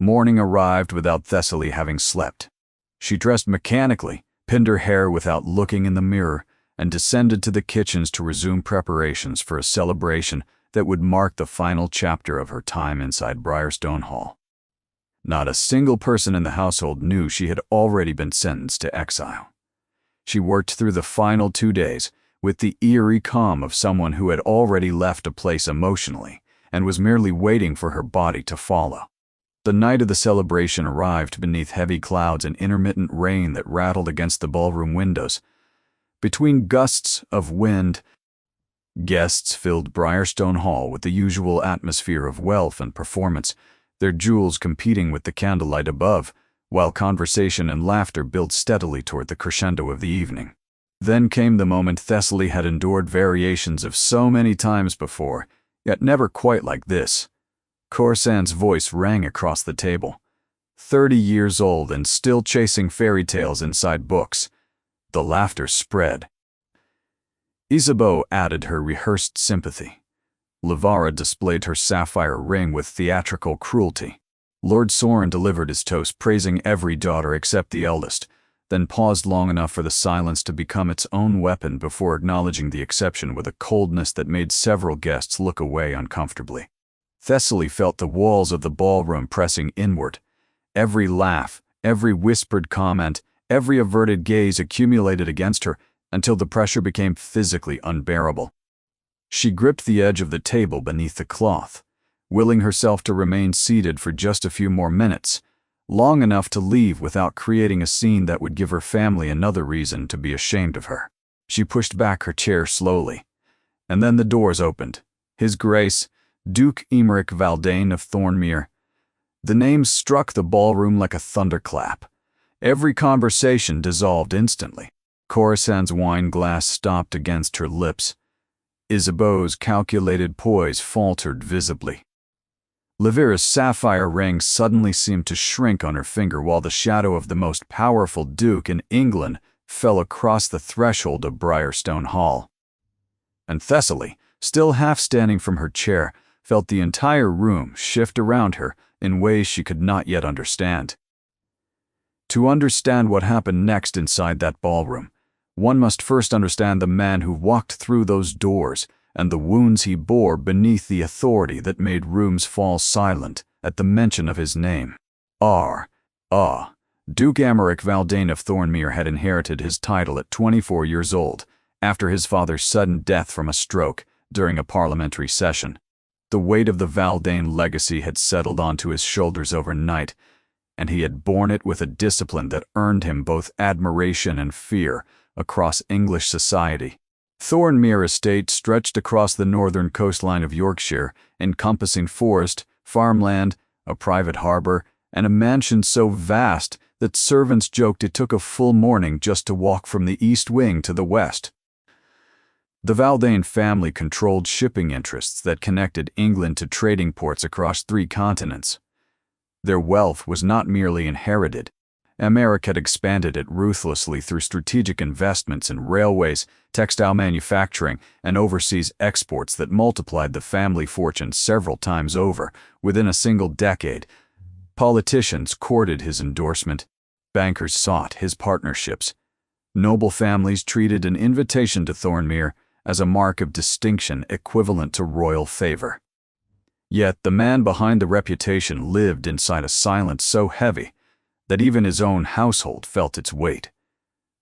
Morning arrived without Thessaly having slept. She dressed mechanically, pinned her hair without looking in the mirror, and descended to the kitchens to resume preparations for a celebration that would mark the final chapter of her time inside Briarstone Hall. Not a single person in the household knew she had already been sentenced to exile. She worked through the final 2 days with the eerie calm of someone who had already left a place emotionally and was merely waiting for her body to follow. The night of the celebration arrived beneath heavy clouds and intermittent rain that rattled against the ballroom windows. Between gusts of wind, guests filled Briarstone Hall with the usual atmosphere of wealth and performance, their jewels competing with the candlelight above, while conversation and laughter built steadily toward the crescendo of the evening. Then came the moment Thessaly had endured variations of so many times before, yet never quite like this. Corsand's voice rang across the table. 30 years old and still chasing fairy tales inside books. The laughter spread. Isabeau added her rehearsed sympathy. Lavara displayed her sapphire ring with theatrical cruelty. Lord Soren delivered his toast praising every daughter except the eldest, then paused long enough for the silence to become its own weapon before acknowledging the exception with a coldness that made several guests look away uncomfortably. Thessaly felt the walls of the ballroom pressing inward. Every laugh, every whispered comment, every averted gaze accumulated against her until the pressure became physically unbearable. She gripped the edge of the table beneath the cloth, willing herself to remain seated for just a few more minutes, long enough to leave without creating a scene that would give her family another reason to be ashamed of her. She pushed back her chair slowly, and then the doors opened. His Grace, Duke Emeric Valdane of Thornmere. The name struck the ballroom like a thunderclap. Every conversation dissolved instantly. Corisand's wine glass stopped against her lips. Isabeau's calculated poise faltered visibly. Lavira's sapphire ring suddenly seemed to shrink on her finger while the shadow of the most powerful duke in England fell across the threshold of Briarstone Hall. And Thessaly, still half standing from her chair, felt the entire room shift around her in ways she could not yet understand. To understand what happened next inside that ballroom, one must first understand the man who walked through those doors and the wounds he bore beneath the authority that made rooms fall silent at the mention of his name. Duke Emeric Valdane of Thornmere had inherited his title at 24 years old, after his father's sudden death from a stroke during a parliamentary session. The weight of the Valdane legacy had settled onto his shoulders overnight, and he had borne it with a discipline that earned him both admiration and fear across English society. Thornmere Estate stretched across the northern coastline of Yorkshire, encompassing forest, farmland, a private harbor, and a mansion so vast that servants joked it took a full morning just to walk from the east wing to the west. The Valdane family controlled shipping interests that connected England to trading ports across 3 continents. Their wealth was not merely inherited. Emeric had expanded it ruthlessly through strategic investments in railways, textile manufacturing, and overseas exports that multiplied the family fortune several times over within a single decade. Politicians courted his endorsement. Bankers sought his partnerships. Noble families treated an invitation to Thornmere as a mark of distinction equivalent to royal favor. Yet the man behind the reputation lived inside a silence so heavy that even his own household felt its weight.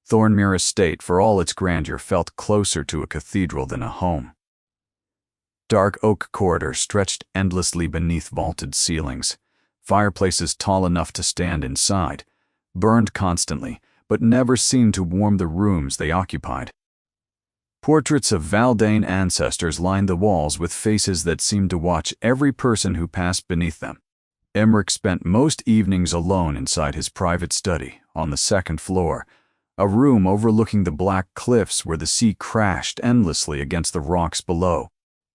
Thornmere Estate, for all its grandeur, felt closer to a cathedral than a home. Dark oak corridors stretched endlessly beneath vaulted ceilings. Fireplaces tall enough to stand inside, burned constantly, but never seemed to warm the rooms they occupied. Portraits of Valdane ancestors lined the walls with faces that seemed to watch every person who passed beneath them. Emmerich spent most evenings alone inside his private study on the second floor, a room overlooking the black cliffs where the sea crashed endlessly against the rocks below.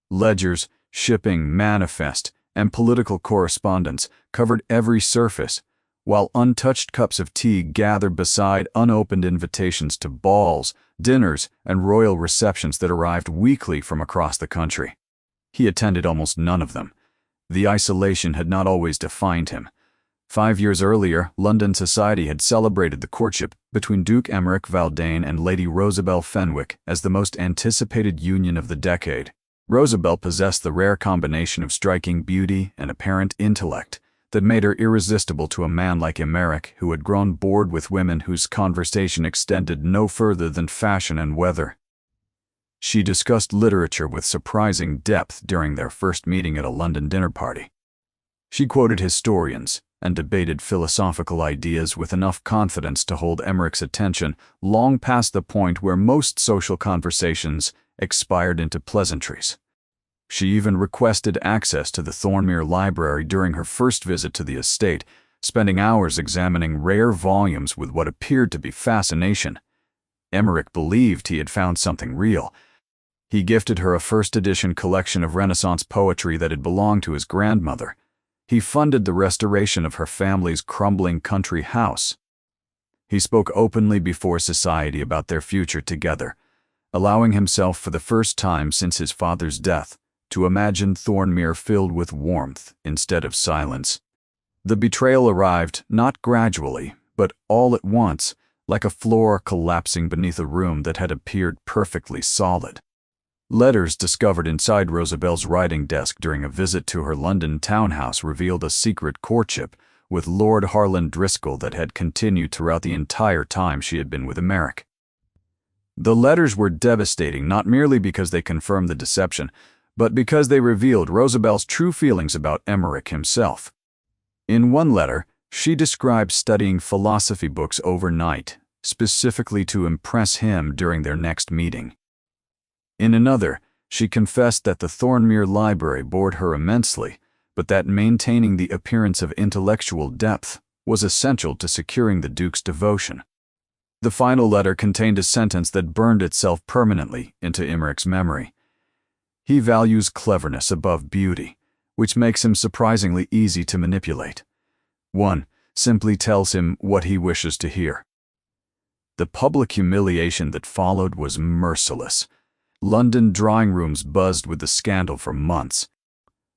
Ledgers, shipping, manifest, and political correspondence covered every surface, while untouched cups of tea gathered beside unopened invitations to balls, dinners, and royal receptions that arrived weekly from across the country. He attended almost none of them. The isolation had not always defined him. 5 years earlier, London society had celebrated the courtship between Duke Emmerich Valdane and Lady Rosabelle Fenwick as the most anticipated union of the decade. Rosabelle possessed the rare combination of striking beauty and apparent intellect that made her irresistible to a man like Emmerich, who had grown bored with women whose conversation extended no further than fashion and weather. She discussed literature with surprising depth during their first meeting at a London dinner party. She quoted historians and debated philosophical ideas with enough confidence to hold Emmerich's attention long past the point where most social conversations expired into pleasantries. She even requested access to the Thornmere Library during her first visit to the estate, spending hours examining rare volumes with what appeared to be fascination. Emmerich believed he had found something real. He gifted her a first-edition collection of Renaissance poetry that had belonged to his grandmother. He funded the restoration of her family's crumbling country house. He spoke openly before society about their future together, allowing himself for the first time since his father's death to imagine Thornmere filled with warmth instead of silence. The betrayal arrived not gradually, but all at once, like a floor collapsing beneath a room that had appeared perfectly solid. Letters discovered inside Rosabelle's writing desk during a visit to her London townhouse revealed a secret courtship with Lord Harlan Driscoll that had continued throughout the entire time she had been with Emmerich. The letters were devastating not merely because they confirmed the deception, but because they revealed Rosabelle's true feelings about Emmerich himself. In one letter, she described studying philosophy books overnight, specifically to impress him during their next meeting. In another, she confessed that the Thornmere Library bored her immensely, but that maintaining the appearance of intellectual depth was essential to securing the Duke's devotion. The final letter contained a sentence that burned itself permanently into Emmerich's memory. He values cleverness above beauty, which makes him surprisingly easy to manipulate. One simply tells him what he wishes to hear. The public humiliation that followed was merciless. London drawing rooms buzzed with the scandal for months.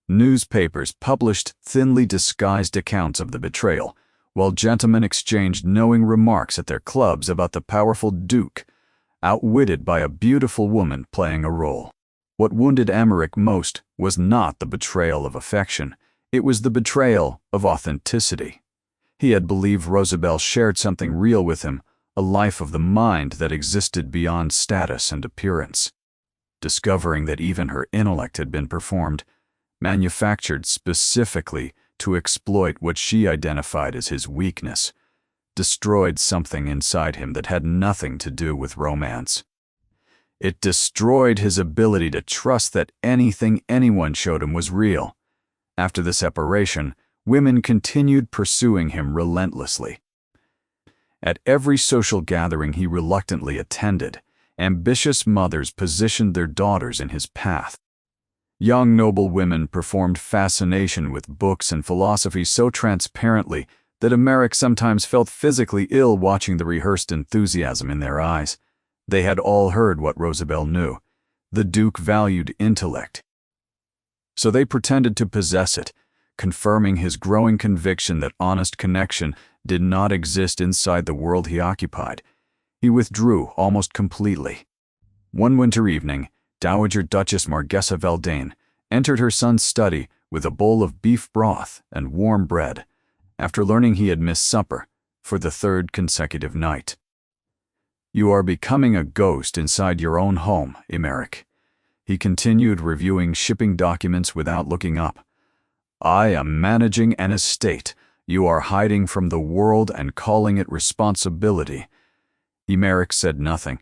Newspapers published thinly disguised accounts of the betrayal, while gentlemen exchanged knowing remarks at their clubs about the powerful Duke, outwitted by a beautiful woman playing a role. What wounded Emmerich most was not the betrayal of affection, it was the betrayal of authenticity. He had believed Rosabelle shared something real with him, a life of the mind that existed beyond status and appearance. Discovering that even her intellect had been manufactured specifically to exploit what she identified as his weakness, destroyed something inside him that had nothing to do with romance. It destroyed his ability to trust that anything anyone showed him was real. After the separation, women continued pursuing him relentlessly. At every social gathering he reluctantly attended, ambitious mothers positioned their daughters in his path. Young noble women performed fascination with books and philosophy so transparently that Emmerich sometimes felt physically ill watching the rehearsed enthusiasm in their eyes. They had all heard what Rosabelle knew. The Duke valued intellect. So they pretended to possess it, confirming his growing conviction that honest connection did not exist inside the world he occupied. He withdrew almost completely. One winter evening, Dowager Duchess Margessa Valdane entered her son's study with a bowl of beef broth and warm bread, after learning he had missed supper for the third consecutive night. "You are becoming a ghost inside your own home, Emmerich." He continued reviewing shipping documents without looking up. "I am managing an estate. You are hiding from the world and calling it responsibility." Emmerich said nothing.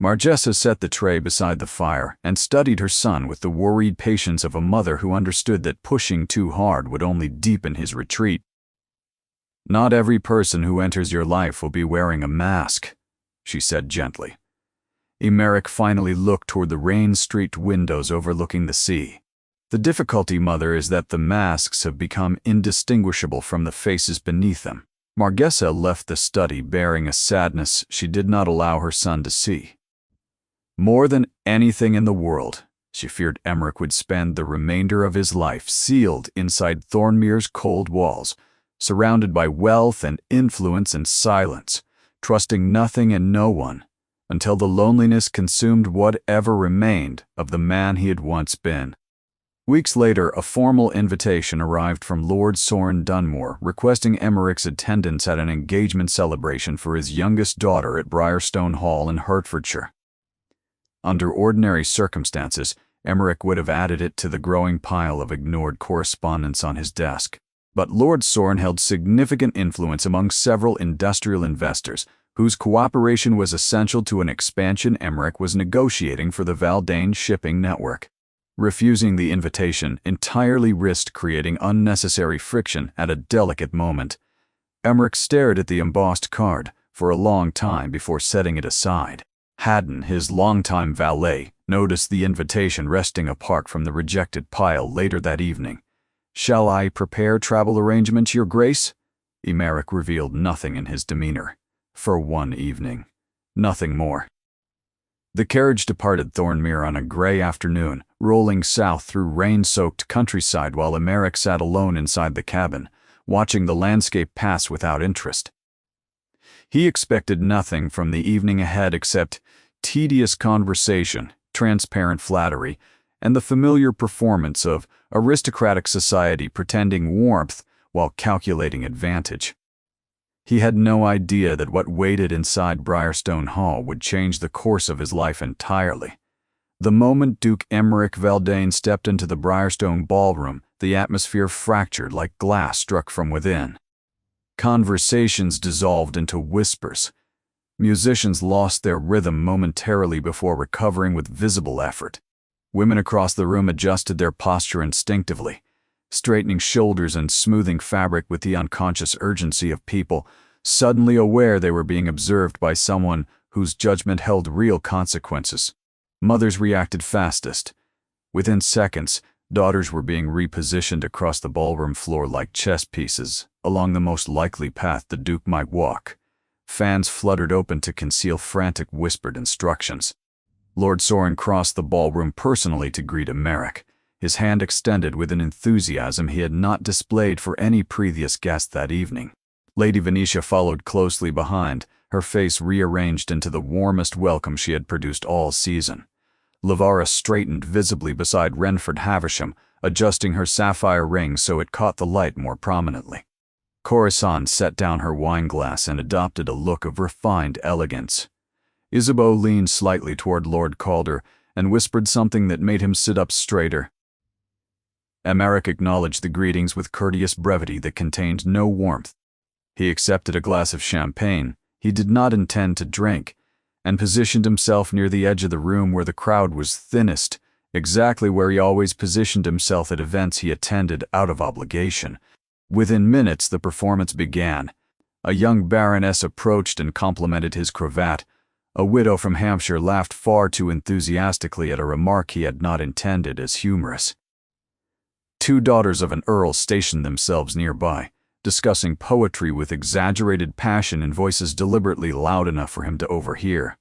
Margessa set the tray beside the fire and studied her son with the worried patience of a mother who understood that pushing too hard would only deepen his retreat. "Not every person who enters your life will be wearing a mask," she said gently. Emeric finally looked toward the rain-streaked windows overlooking the sea. "The difficulty, Mother, is that the masks have become indistinguishable from the faces beneath them." Margessa left the study bearing a sadness she did not allow her son to see. More than anything in the world, she feared Emeric would spend the remainder of his life sealed inside Thornmere's cold walls, surrounded by wealth and influence and silence, trusting nothing and no one, until the loneliness consumed whatever remained of the man he had once been. Weeks later, a formal invitation arrived from Lord Soren Dunmore requesting Emeric's attendance at an engagement celebration for his youngest daughter at Briarstone Hall in Hertfordshire. Under ordinary circumstances, Emeric would have added it to the growing pile of ignored correspondence on his desk. But Lord Soren held significant influence among several industrial investors, whose cooperation was essential to an expansion Emeric was negotiating for the Valdane shipping network. Refusing the invitation entirely risked creating unnecessary friction at a delicate moment. Emeric stared at the embossed card for a long time before setting it aside. Haddon, his longtime valet, noticed the invitation resting apart from the rejected pile later that evening. "Shall I prepare travel arrangements, Your Grace?" Emeric revealed nothing in his demeanor. For one evening. Nothing more. The carriage departed Thornmere on a gray afternoon, rolling south through rain-soaked countryside while Emeric sat alone inside the cabin, watching the landscape pass without interest. He expected nothing from the evening ahead except tedious conversation, transparent flattery, and the familiar performance of aristocratic society pretending warmth while calculating advantage. He had no idea that what waited inside Briarstone Hall would change the course of his life entirely. The moment Duke Emeric Valdane stepped into the Briarstone ballroom, the atmosphere fractured like glass struck from within. Conversations dissolved into whispers. Musicians lost their rhythm momentarily before recovering with visible effort. Women across the room adjusted their posture instinctively, straightening shoulders and smoothing fabric with the unconscious urgency of people suddenly aware they were being observed by someone whose judgment held real consequences. Mothers reacted fastest. Within seconds, daughters were being repositioned across the ballroom floor like chess pieces, along the most likely path the Duke might walk. Fans fluttered open to conceal frantic whispered instructions. Lord Soren crossed the ballroom personally to greet Emeric, his hand extended with an enthusiasm he had not displayed for any previous guest that evening. Lady Venetia followed closely behind, her face rearranged into the warmest welcome she had produced all season. Lavara straightened visibly beside Renford Havisham, adjusting her sapphire ring so it caught the light more prominently. Corisande set down her wineglass and adopted a look of refined elegance. Isabeau leaned slightly toward Lord Calder and whispered something that made him sit up straighter. Emeric acknowledged the greetings with courteous brevity that contained no warmth. He accepted a glass of champagne he did not intend to drink, and positioned himself near the edge of the room where the crowd was thinnest, exactly where he always positioned himself at events he attended out of obligation. Within minutes, the performance began. A young baroness approached and complimented his cravat. A widow from Hampshire laughed far too enthusiastically at a remark he had not intended as humorous. Two daughters of an earl stationed themselves nearby, discussing poetry with exaggerated passion in voices deliberately loud enough for him to overhear.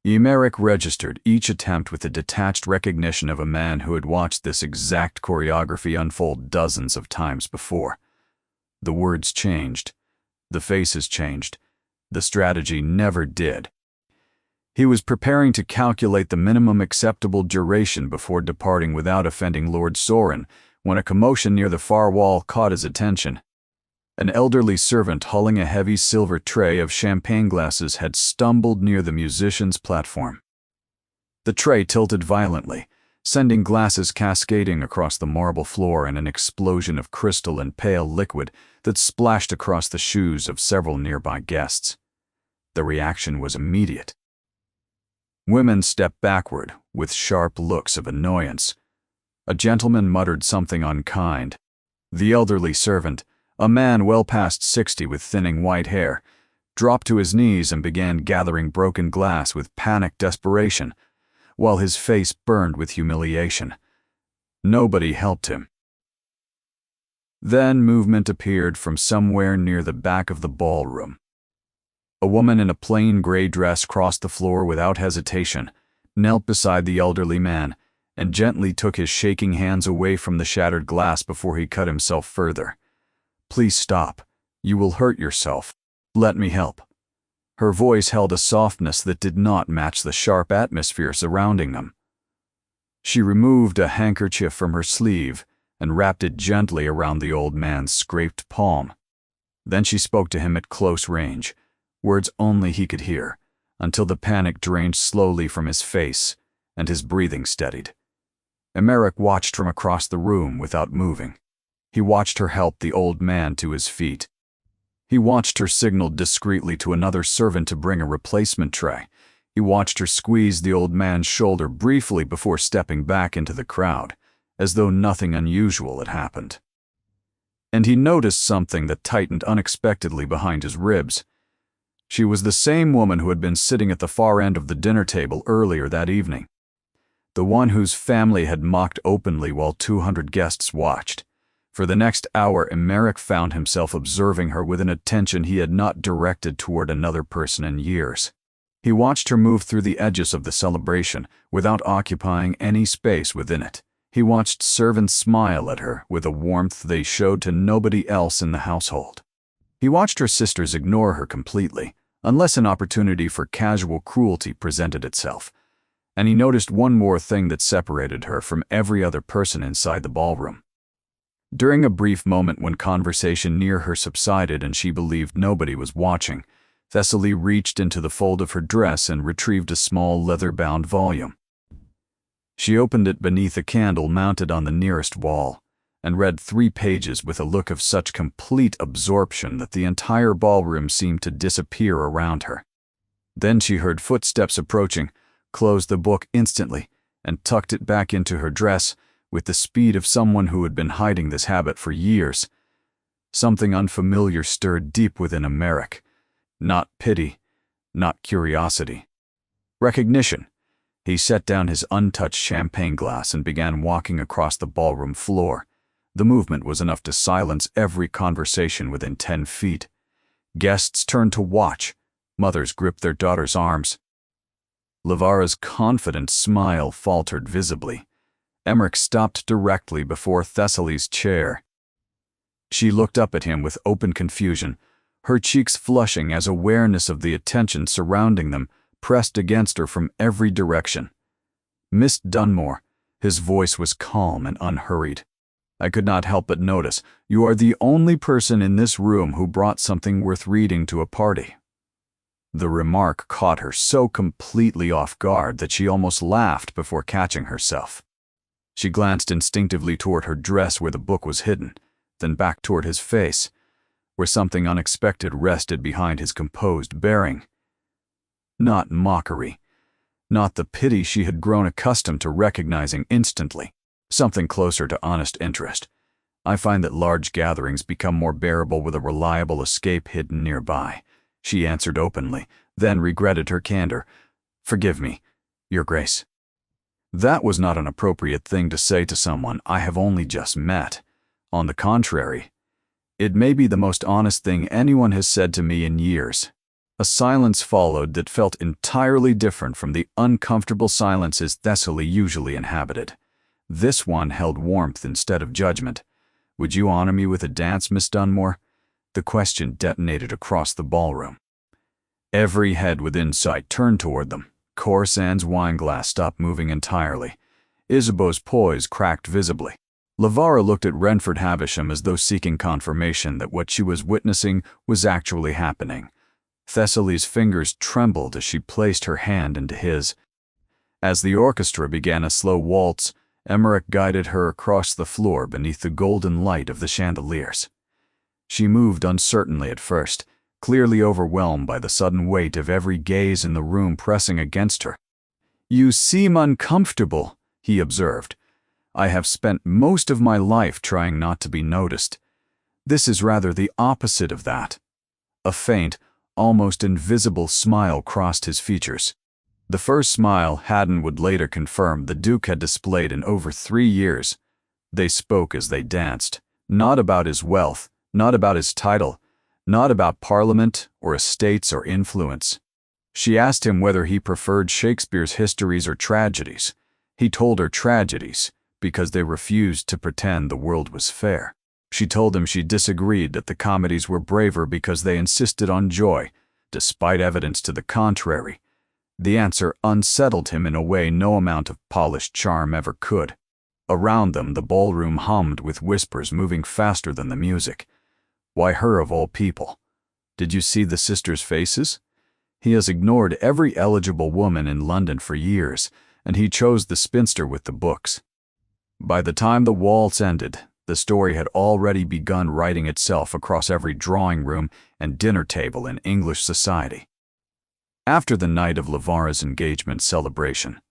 Emeric registered each attempt with a detached recognition of a man who had watched this exact choreography unfold dozens of times before. The words changed. The faces changed. The strategy never did. He was preparing to calculate the minimum acceptable duration before departing without offending Lord Soren when a commotion near the far wall caught his attention. An elderly servant hauling a heavy silver tray of champagne glasses had stumbled near the musician's platform. The tray tilted violently, sending glasses cascading across the marble floor in an explosion of crystal and pale liquid that splashed across the shoes of several nearby guests. The reaction was immediate. Women stepped backward, with sharp looks of annoyance. A gentleman muttered something unkind. The elderly servant, a man well past 60 with thinning white hair, dropped to his knees and began gathering broken glass with panicked desperation, while his face burned with humiliation. Nobody helped him. Then movement appeared from somewhere near the back of the ballroom. A woman in a plain gray dress crossed the floor without hesitation, knelt beside the elderly man, and gently took his shaking hands away from the shattered glass before he cut himself further. "Please stop. You will hurt yourself. Let me help." Her voice held a softness that did not match the sharp atmosphere surrounding them. She removed a handkerchief from her sleeve and wrapped it gently around the old man's scraped palm. Then she spoke to him at close range, words only he could hear, until the panic drained slowly from his face and his breathing steadied. Emmerich watched from across the room without moving. He watched her help the old man to his feet. He watched her signal discreetly to another servant to bring a replacement tray. He watched her squeeze the old man's shoulder briefly before stepping back into the crowd, as though nothing unusual had happened. And he noticed something that tightened unexpectedly behind his ribs. She was the same woman who had been sitting at the far end of the dinner table earlier that evening. The one whose family had mocked openly while 200 guests watched. For the next hour, Emmerich found himself observing her with an attention he had not directed toward another person in years. He watched her move through the edges of the celebration without occupying any space within it. He watched servants smile at her with a warmth they showed to nobody else in the household. He watched her sisters ignore her completely, unless an opportunity for casual cruelty presented itself. And he noticed one more thing that separated her from every other person inside the ballroom. During a brief moment when conversation near her subsided and she believed nobody was watching, Thessaly reached into the fold of her dress and retrieved a small leather-bound volume. She opened it beneath a candle mounted on the nearest wall, and read 3 pages with a look of such complete absorption that the entire ballroom seemed to disappear around her. Then she heard footsteps approaching, closed the book instantly, and tucked it back into her dress with the speed of someone who had been hiding this habit for years. Something unfamiliar stirred deep within Emmerich. Not pity, not curiosity. Recognition. He set down his untouched champagne glass and began walking across the ballroom floor. The movement was enough to silence every conversation within 10 feet. Guests turned to watch. Mothers gripped their daughters' arms. Lavara's confident smile faltered visibly. Emmerich stopped directly before Thessaly's chair. She looked up at him with open confusion, her cheeks flushing as awareness of the attention surrounding them pressed against her from every direction. "Miss Dunmore," his voice was calm and unhurried. "I could not help but notice you are the only person in this room who brought something worth reading to a party." The remark caught her so completely off guard that she almost laughed before catching herself. She glanced instinctively toward her dress where the book was hidden, then back toward his face, where something unexpected rested behind his composed bearing. Not mockery, not the pity she had grown accustomed to recognizing instantly, something closer to honest interest. "I find that large gatherings become more bearable with a reliable escape hidden nearby," she answered openly, then regretted her candor. "Forgive me, Your Grace." That was not an appropriate thing to say to someone I have only just met. On the contrary, it may be the most honest thing anyone has said to me in years. A silence followed that felt entirely different from the uncomfortable silences Thessaly usually inhabited. This one held warmth instead of judgment. "Would you honor me with a dance, Miss Dunmore?" The question detonated across the ballroom. Every head within sight turned toward them. Corsaine's wineglass stopped moving entirely. Isabeau's poise cracked visibly. Lavara looked at Renford Havisham as though seeking confirmation that what she was witnessing was actually happening. Thessaly's fingers trembled as she placed her hand into his. As the orchestra began a slow waltz, Emmerich guided her across the floor beneath the golden light of the chandeliers. She moved uncertainly at first, clearly overwhelmed by the sudden weight of every gaze in the room pressing against her. "You seem uncomfortable," he observed. "I have spent most of my life trying not to be noticed. This is rather the opposite of that." A faint, almost invisible smile crossed his features. The first smile Haddon would later confirm the Duke had displayed in over 3 years. They spoke as they danced, not about his wealth, not about his title, not about Parliament or estates or influence. She asked him whether he preferred Shakespeare's histories or tragedies. He told her tragedies, because they refused to pretend the world was fair. She told him she disagreed that the comedies were braver because they insisted on joy, despite evidence to the contrary. The answer unsettled him in a way no amount of polished charm ever could. Around them, the ballroom hummed with whispers moving faster than the music. Why her of all people? Did you see the sisters' faces? He has ignored every eligible woman in London for years, and he chose the spinster with the books. By the time the waltz ended, the story had already begun writing itself across every drawing room and dinner table in English society. After the night of Lavara's engagement celebration,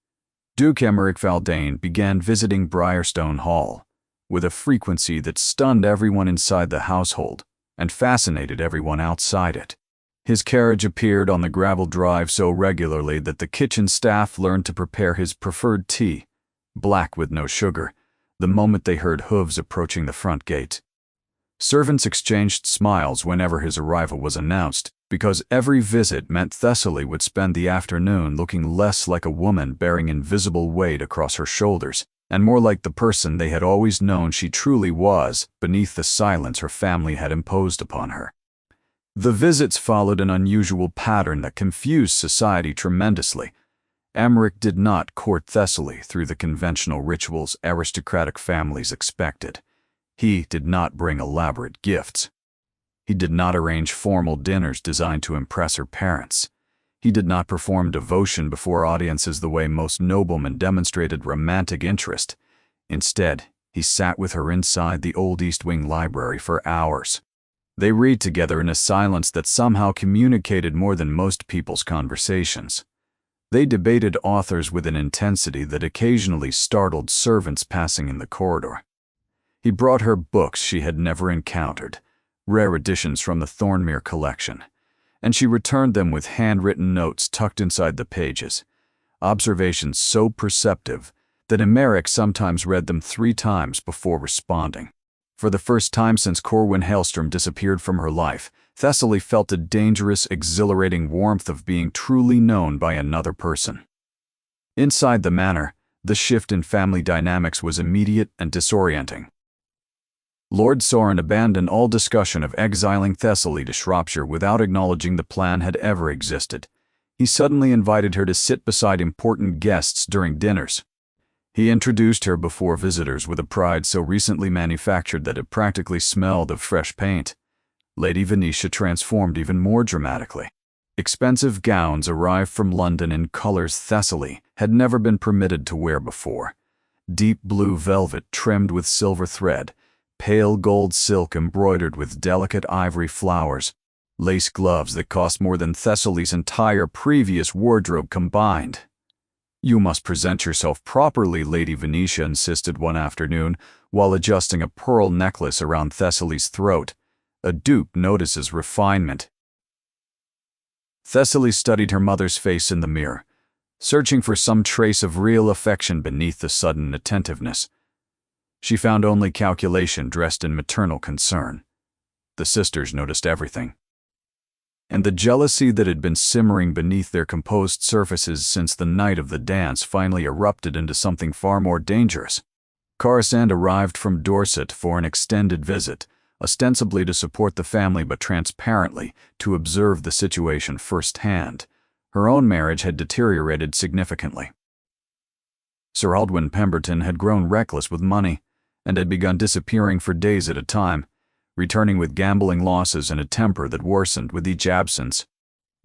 Duke Emeric Valdane began visiting Briarstone Hall with a frequency that stunned everyone inside the household and fascinated everyone outside it. His carriage appeared on the gravel drive so regularly that the kitchen staff learned to prepare his preferred tea, black with no sugar, the moment they heard hooves approaching the front gate. Servants exchanged smiles whenever his arrival was announced, because every visit meant Thessaly would spend the afternoon looking less like a woman bearing invisible weight across her shoulders, and more like the person they had always known she truly was beneath the silence her family had imposed upon her. The visits followed an unusual pattern that confused society tremendously. Emeric did not court Thessaly through the conventional rituals aristocratic families expected. He did not bring elaborate gifts. He did not arrange formal dinners designed to impress her parents. He did not perform devotion before audiences the way most noblemen demonstrated romantic interest. Instead, he sat with her inside the old East Wing library for hours. They read together in a silence that somehow communicated more than most people's conversations. They debated authors with an intensity that occasionally startled servants passing in the corridor. He brought her books she had never encountered, rare editions from the Thornmere collection, and she returned them with handwritten notes tucked inside the pages, observations so perceptive that Emeric sometimes read them 3 times before responding. For the first time since Corwin Hailstrom disappeared from her life, Thessaly felt a dangerous, exhilarating warmth of being truly known by another person. Inside the manor, the shift in family dynamics was immediate and disorienting. Lord Sorin abandoned all discussion of exiling Thessaly to Shropshire without acknowledging the plan had ever existed. He suddenly invited her to sit beside important guests during dinners. He introduced her before visitors with a pride so recently manufactured that it practically smelled of fresh paint. Lady Venetia transformed even more dramatically. Expensive gowns arrived from London in colors Thessaly had never been permitted to wear before. Deep blue velvet trimmed with silver thread, pale gold silk embroidered with delicate ivory flowers, lace gloves that cost more than Thessaly's entire previous wardrobe combined. "You must present yourself properly," Lady Venetia insisted one afternoon, while adjusting a pearl necklace around Thessaly's throat. A dupe notices refinement. Thessaly studied her mother's face in the mirror, searching for some trace of real affection beneath the sudden attentiveness. She found only calculation dressed in maternal concern. The sisters noticed everything. And the jealousy that had been simmering beneath their composed surfaces since the night of the dance finally erupted into something far more dangerous. Coruscant arrived from Dorset for an extended visit, ostensibly to support the family but transparently to observe the situation firsthand. Her own marriage had deteriorated significantly. Sir Aldwyn Pemberton had grown reckless with money and had begun disappearing for days at a time, returning with gambling losses and a temper that worsened with each absence.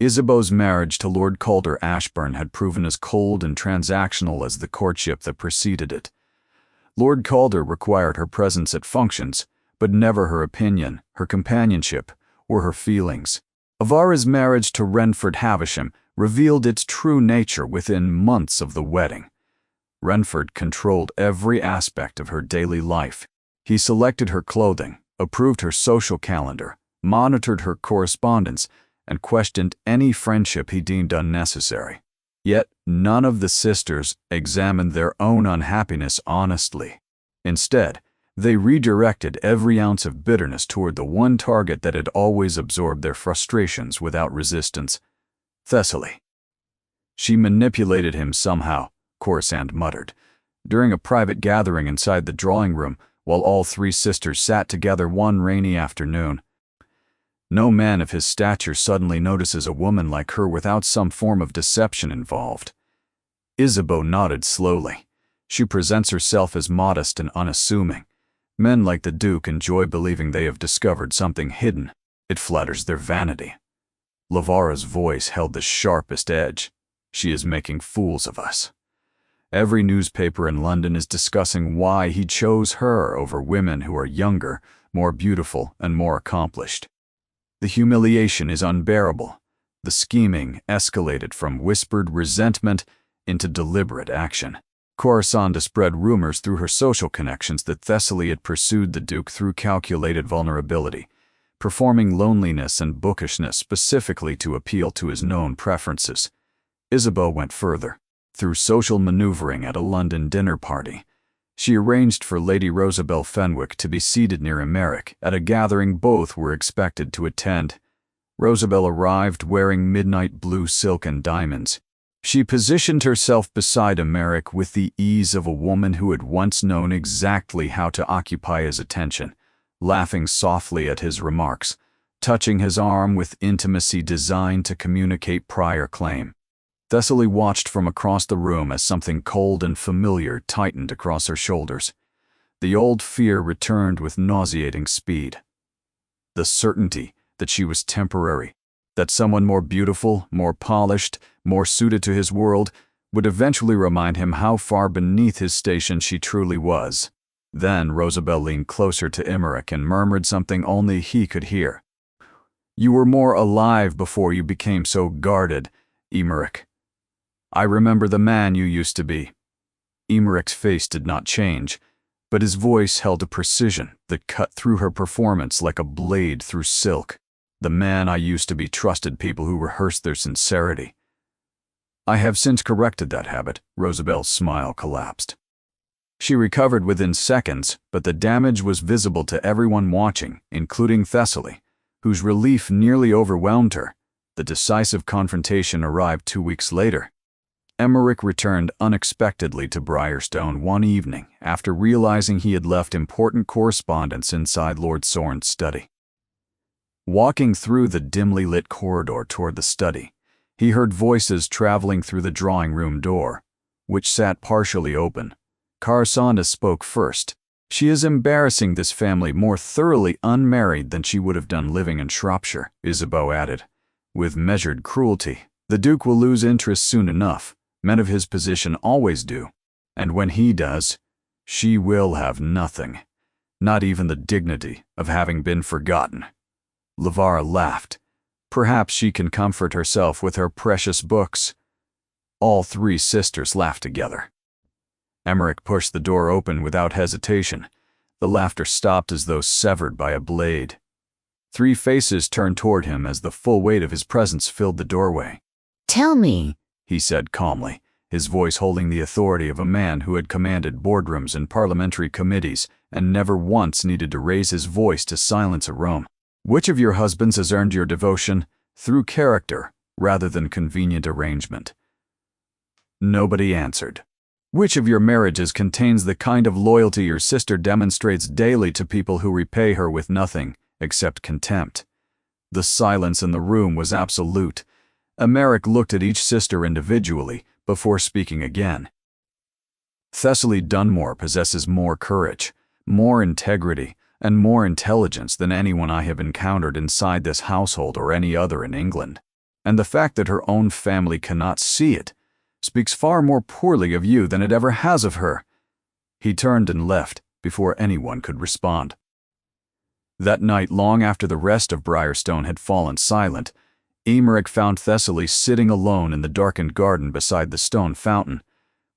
Isabeau's marriage to Lord Calder Ashburn had proven as cold and transactional as the courtship that preceded it. Lord Calder required her presence at functions, but never her opinion, her companionship, or her feelings. Avara's marriage to Renford Havisham revealed its true nature within months of the wedding. Renford controlled every aspect of her daily life. He selected her clothing, approved her social calendar, monitored her correspondence, and questioned any friendship he deemed unnecessary. Yet none of the sisters examined their own unhappiness honestly. Instead, they redirected every ounce of bitterness toward the one target that had always absorbed their frustrations without resistance: Thessaly. She manipulated him somehow, Corisande muttered, during a private gathering inside the drawing room while all three sisters sat together one rainy afternoon. No man of his stature suddenly notices a woman like her without some form of deception involved. Isabeau nodded slowly. She presents herself as modest and unassuming. Men like the Duke enjoy believing they have discovered something hidden. It flatters their vanity. Lavara's voice held the sharpest edge. She is making fools of us. Every newspaper in London is discussing why he chose her over women who are younger, more beautiful, and more accomplished. The humiliation is unbearable. The scheming escalated from whispered resentment into deliberate action. Corisande spread rumors through her social connections that Thessaly had pursued the Duke through calculated vulnerability, performing loneliness and bookishness specifically to appeal to his known preferences. Isabeau went further. Through social maneuvering at a London dinner party, she arranged for Lady Rosabelle Fenwick to be seated near Emmerich at a gathering both were expected to attend. Rosabelle arrived wearing midnight blue silk and diamonds. She positioned herself beside Emmerich with the ease of a woman who had once known exactly how to occupy his attention, laughing softly at his remarks, touching his arm with intimacy designed to communicate prior claim. Thessaly watched from across the room as something cold and familiar tightened across her shoulders. The old fear returned with nauseating speed. The certainty that she was temporary, that someone more beautiful, more polished, more suited to his world would eventually remind him how far beneath his station she truly was. Then Rosabelle leaned closer to Emmerich and murmured something only he could hear. "You were more alive before you became so guarded, Emmerich. I remember the man you used to be." Emmerich's face did not change, but his voice held a precision that cut through her performance like a blade through silk. "The man I used to be trusted people who rehearsed their sincerity. I have since corrected that habit." Rosabelle's smile collapsed. She recovered within seconds, but the damage was visible to everyone watching, including Thessaly, whose relief nearly overwhelmed her. The decisive confrontation arrived 2 weeks later. Emmerich returned unexpectedly to Briarstone one evening after realizing he had left important correspondence inside Lord Soren's study. Walking through the dimly lit corridor toward the study, he heard voices traveling through the drawing room door, which sat partially open. Corisande spoke first. "She is embarrassing this family more thoroughly unmarried than she would have done living in Shropshire," Isabeau added, with measured cruelty. "The Duke will lose interest soon enough. Men of his position always do. And when he does, she will have nothing, not even the dignity of having been forgotten." Lavara laughed. "Perhaps she can comfort herself with her precious books." All three sisters laughed together. Emmerich pushed the door open without hesitation. The laughter stopped as though severed by a blade. Three faces turned toward him as the full weight of his presence filled the doorway. "Tell me," he said calmly, his voice holding the authority of a man who had commanded boardrooms and parliamentary committees and never once needed to raise his voice to silence a room. "Which of your husbands has earned your devotion through character rather than convenient arrangement?" Nobody answered. "Which of your marriages contains the kind of loyalty your sister demonstrates daily to people who repay her with nothing except contempt?" The silence in the room was absolute. Emmerich looked at each sister individually before speaking again. "Thessaly Dunmore possesses more courage, more integrity, and more intelligence than anyone I have encountered inside this household or any other in England. And the fact that her own family cannot see it speaks far more poorly of you than it ever has of her." He turned and left before anyone could respond. That night, long after the rest of Briarstone had fallen silent, Emmerich found Thessaly sitting alone in the darkened garden beside the stone fountain,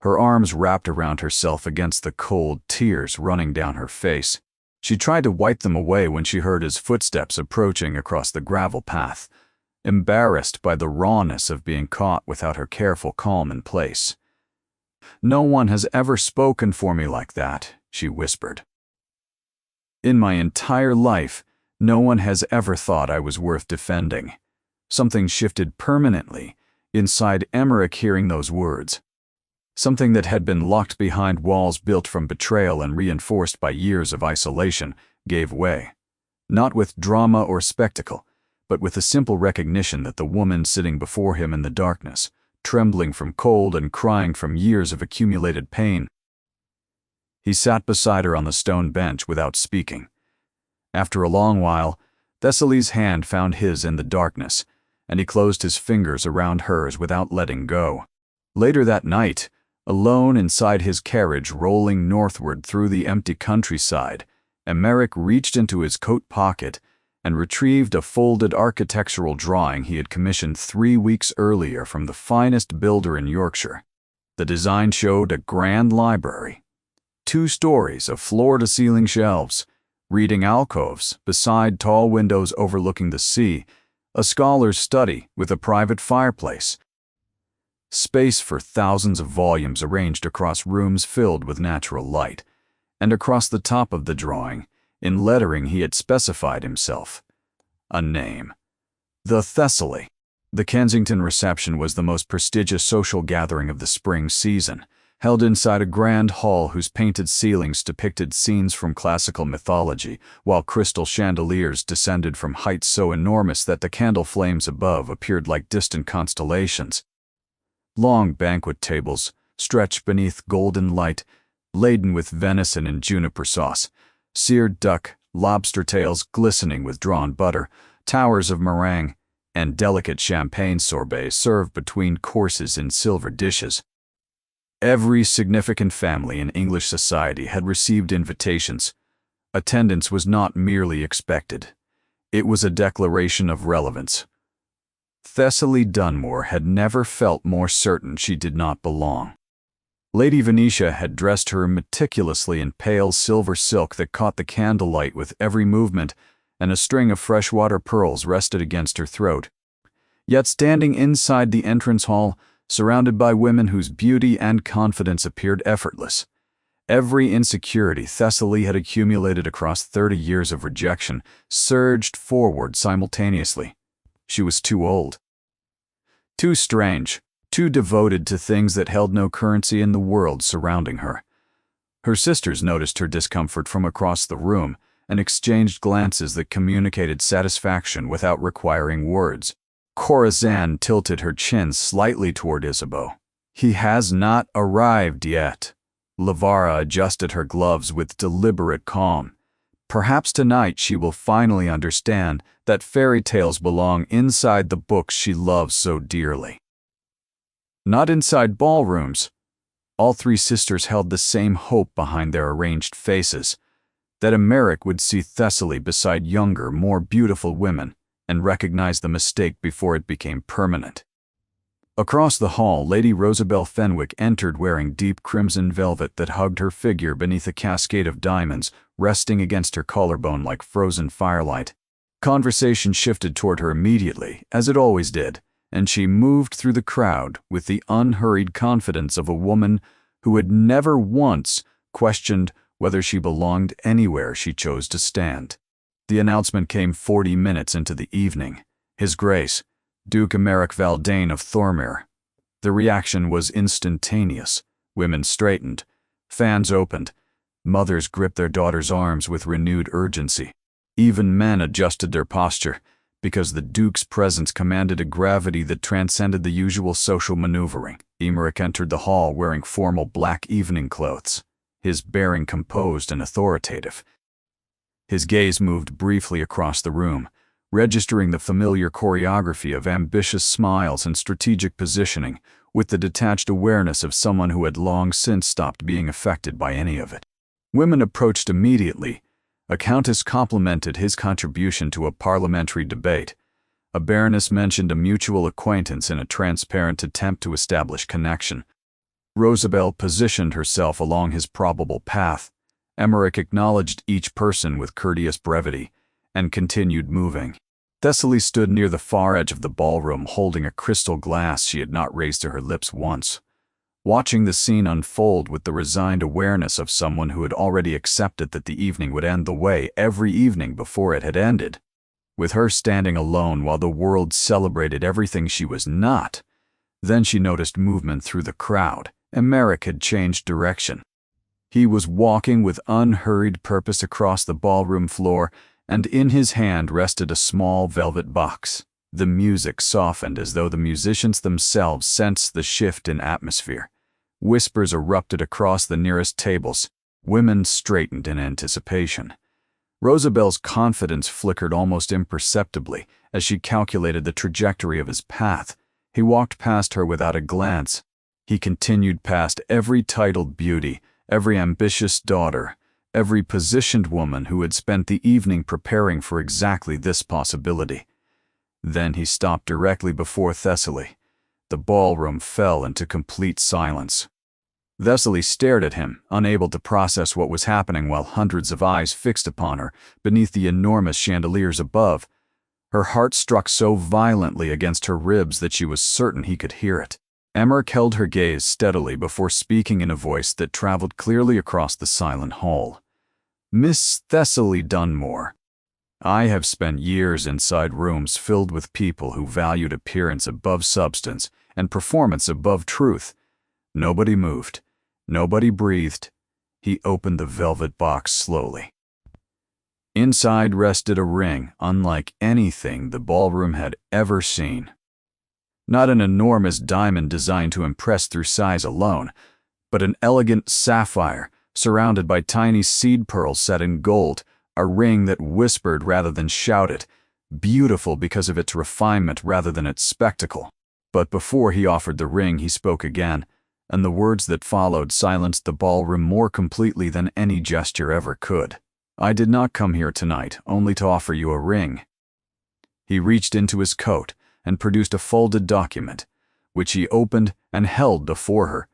her arms wrapped around herself against the cold, tears running down her face. She tried to wipe them away when she heard his footsteps approaching across the gravel path, embarrassed by the rawness of being caught without her careful calm in place. "No one has ever spoken for me like that," she whispered. "In my entire life, no one has ever thought I was worth defending." Something shifted permanently inside Emmerich hearing those words. Something that had been locked behind walls built from betrayal and reinforced by years of isolation gave way, not with drama or spectacle, but with the simple recognition that the woman sitting before him in the darkness, trembling from cold and crying from years of accumulated pain. He sat beside her on the stone bench without speaking. After a long while, Thessaly's hand found his in the darkness, and he closed his fingers around hers without letting go. Later that night, alone inside his carriage rolling northward through the empty countryside, Emmerich reached into his coat pocket and retrieved a folded architectural drawing he had commissioned 3 weeks earlier from the finest builder in Yorkshire. The design showed a grand library, 2 stories of floor-to-ceiling shelves, reading alcoves beside tall windows overlooking the sea, a scholar's study with a private fireplace, space for thousands of volumes arranged across rooms filled with natural light, and across the top of the drawing, in lettering he had specified himself, a name: the Thessaly. The Kensington reception was the most prestigious social gathering of the spring season, held inside a grand hall whose painted ceilings depicted scenes from classical mythology, while crystal chandeliers descended from heights so enormous that the candle flames above appeared like distant constellations. Long banquet tables, stretched beneath golden light, laden with venison and juniper sauce, seared duck, lobster tails glistening with drawn butter, towers of meringue, and delicate champagne sorbets served between courses in silver dishes. Every significant family in English society had received invitations. Attendance was not merely expected. It was a declaration of relevance. Thessaly Dunmore had never felt more certain she did not belong. Lady Venetia had dressed her meticulously in pale silver silk that caught the candlelight with every movement, and a string of freshwater pearls rested against her throat. Yet standing inside the entrance hall, surrounded by women whose beauty and confidence appeared effortless, every insecurity Thessaly had accumulated across 30 years of rejection surged forward simultaneously. She was too old, too strange, too devoted to things that held no currency in the world surrounding her. Her sisters noticed her discomfort from across the room and exchanged glances that communicated satisfaction without requiring words. Corazanne tilted her chin slightly toward Isabeau. "He has not arrived yet." Lavara adjusted her gloves with deliberate calm. "Perhaps tonight she will finally understand that fairy tales belong inside the books she loves so dearly. Not inside ballrooms." All 3 sisters held the same hope behind their arranged faces, that Emmerich would see Thessaly beside younger, more beautiful women and recognize the mistake before it became permanent. Across the hall, Lady Rosabelle Fenwick entered wearing deep crimson velvet that hugged her figure beneath a cascade of diamonds resting against her collarbone like frozen firelight. Conversation shifted toward her immediately, as it always did, and she moved through the crowd with the unhurried confidence of a woman who had never once questioned whether she belonged anywhere she chose to stand. The announcement came 40 minutes into the evening. His Grace, Duke Emmerich Valdane of Thormere. The reaction was instantaneous. Women straightened, fans opened, mothers gripped their daughters' arms with renewed urgency. Even men adjusted their posture, because the Duke's presence commanded a gravity that transcended the usual social maneuvering. Emmerich entered the hall wearing formal black evening clothes, his bearing composed and authoritative. His gaze moved briefly across the room, registering the familiar choreography of ambitious smiles and strategic positioning with the detached awareness of someone who had long since stopped being affected by any of it. Women approached immediately. A countess complimented his contribution to a parliamentary debate. A baroness mentioned a mutual acquaintance in a transparent attempt to establish connection. Rosabelle positioned herself along his probable path. Emmerich acknowledged each person with courteous brevity and continued moving. Thessaly stood near the far edge of the ballroom holding a crystal glass she had not raised to her lips once, watching the scene unfold with the resigned awareness of someone who had already accepted that the evening would end the way every evening before it had ended. With her standing alone while the world celebrated everything she was not, then she noticed movement through the crowd. Emmerich had changed direction. He was walking with unhurried purpose across the ballroom floor, and in his hand rested a small velvet box. The music softened as though the musicians themselves sensed the shift in atmosphere. Whispers erupted across the nearest tables. Women straightened in anticipation. Rosabelle's confidence flickered almost imperceptibly as she calculated the trajectory of his path. He walked past her without a glance. He continued past every titled beauty, every ambitious daughter, every positioned woman who had spent the evening preparing for exactly this possibility. Then he stopped directly before Thessaly. The ballroom fell into complete silence. Thessaly stared at him, unable to process what was happening while hundreds of eyes fixed upon her beneath the enormous chandeliers above. Her heart struck so violently against her ribs that she was certain he could hear it. Emmerich held her gaze steadily before speaking in a voice that traveled clearly across the silent hall. "Miss Thessaly Dunmore, I have spent years inside rooms filled with people who valued appearance above substance and performance above truth. Nobody moved. Nobody breathed." He opened the velvet box slowly. Inside rested a ring unlike anything the ballroom had ever seen. Not an enormous diamond designed to impress through size alone, but an elegant sapphire surrounded by tiny seed pearls set in gold, a ring that whispered rather than shouted, beautiful because of its refinement rather than its spectacle. But before he offered the ring, he spoke again, and the words that followed silenced the ballroom more completely than any gesture ever could. "I did not come here tonight only to offer you a ring." He reached into his coat and produced a folded document, which he opened and held before her.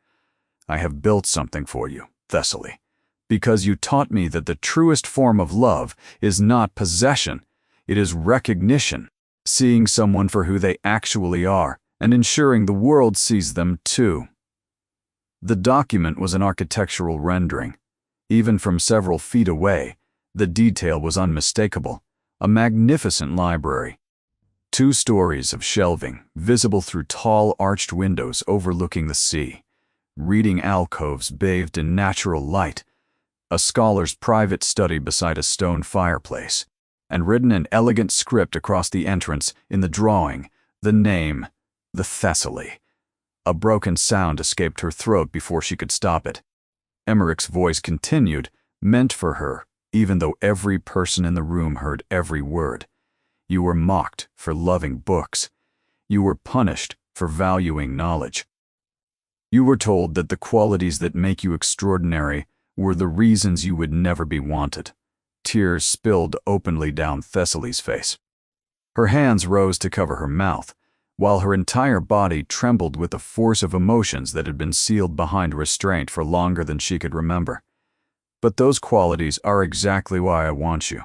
"I have built something for you, Thessaly, because you taught me that the truest form of love is not possession, it is recognition, seeing someone for who they actually are, and ensuring the world sees them too." The document was an architectural rendering. Even from several feet away, the detail was unmistakable. A magnificent library. 2 stories of shelving, visible through tall arched windows overlooking the sea. Reading alcoves bathed in natural light. A scholar's private study beside a stone fireplace. And written in elegant script across the entrance, in the drawing, the name, the Thessaly. A broken sound escaped her throat before she could stop it. Emmerich's voice continued, meant for her, even though every person in the room heard every word. "You were mocked for loving books. You were punished for valuing knowledge. You were told that the qualities that make you extraordinary were the reasons you would never be wanted." Tears spilled openly down Thessaly's face. Her hands rose to cover her mouth, while her entire body trembled with the force of emotions that had been sealed behind restraint for longer than she could remember. "But those qualities are exactly why I want you.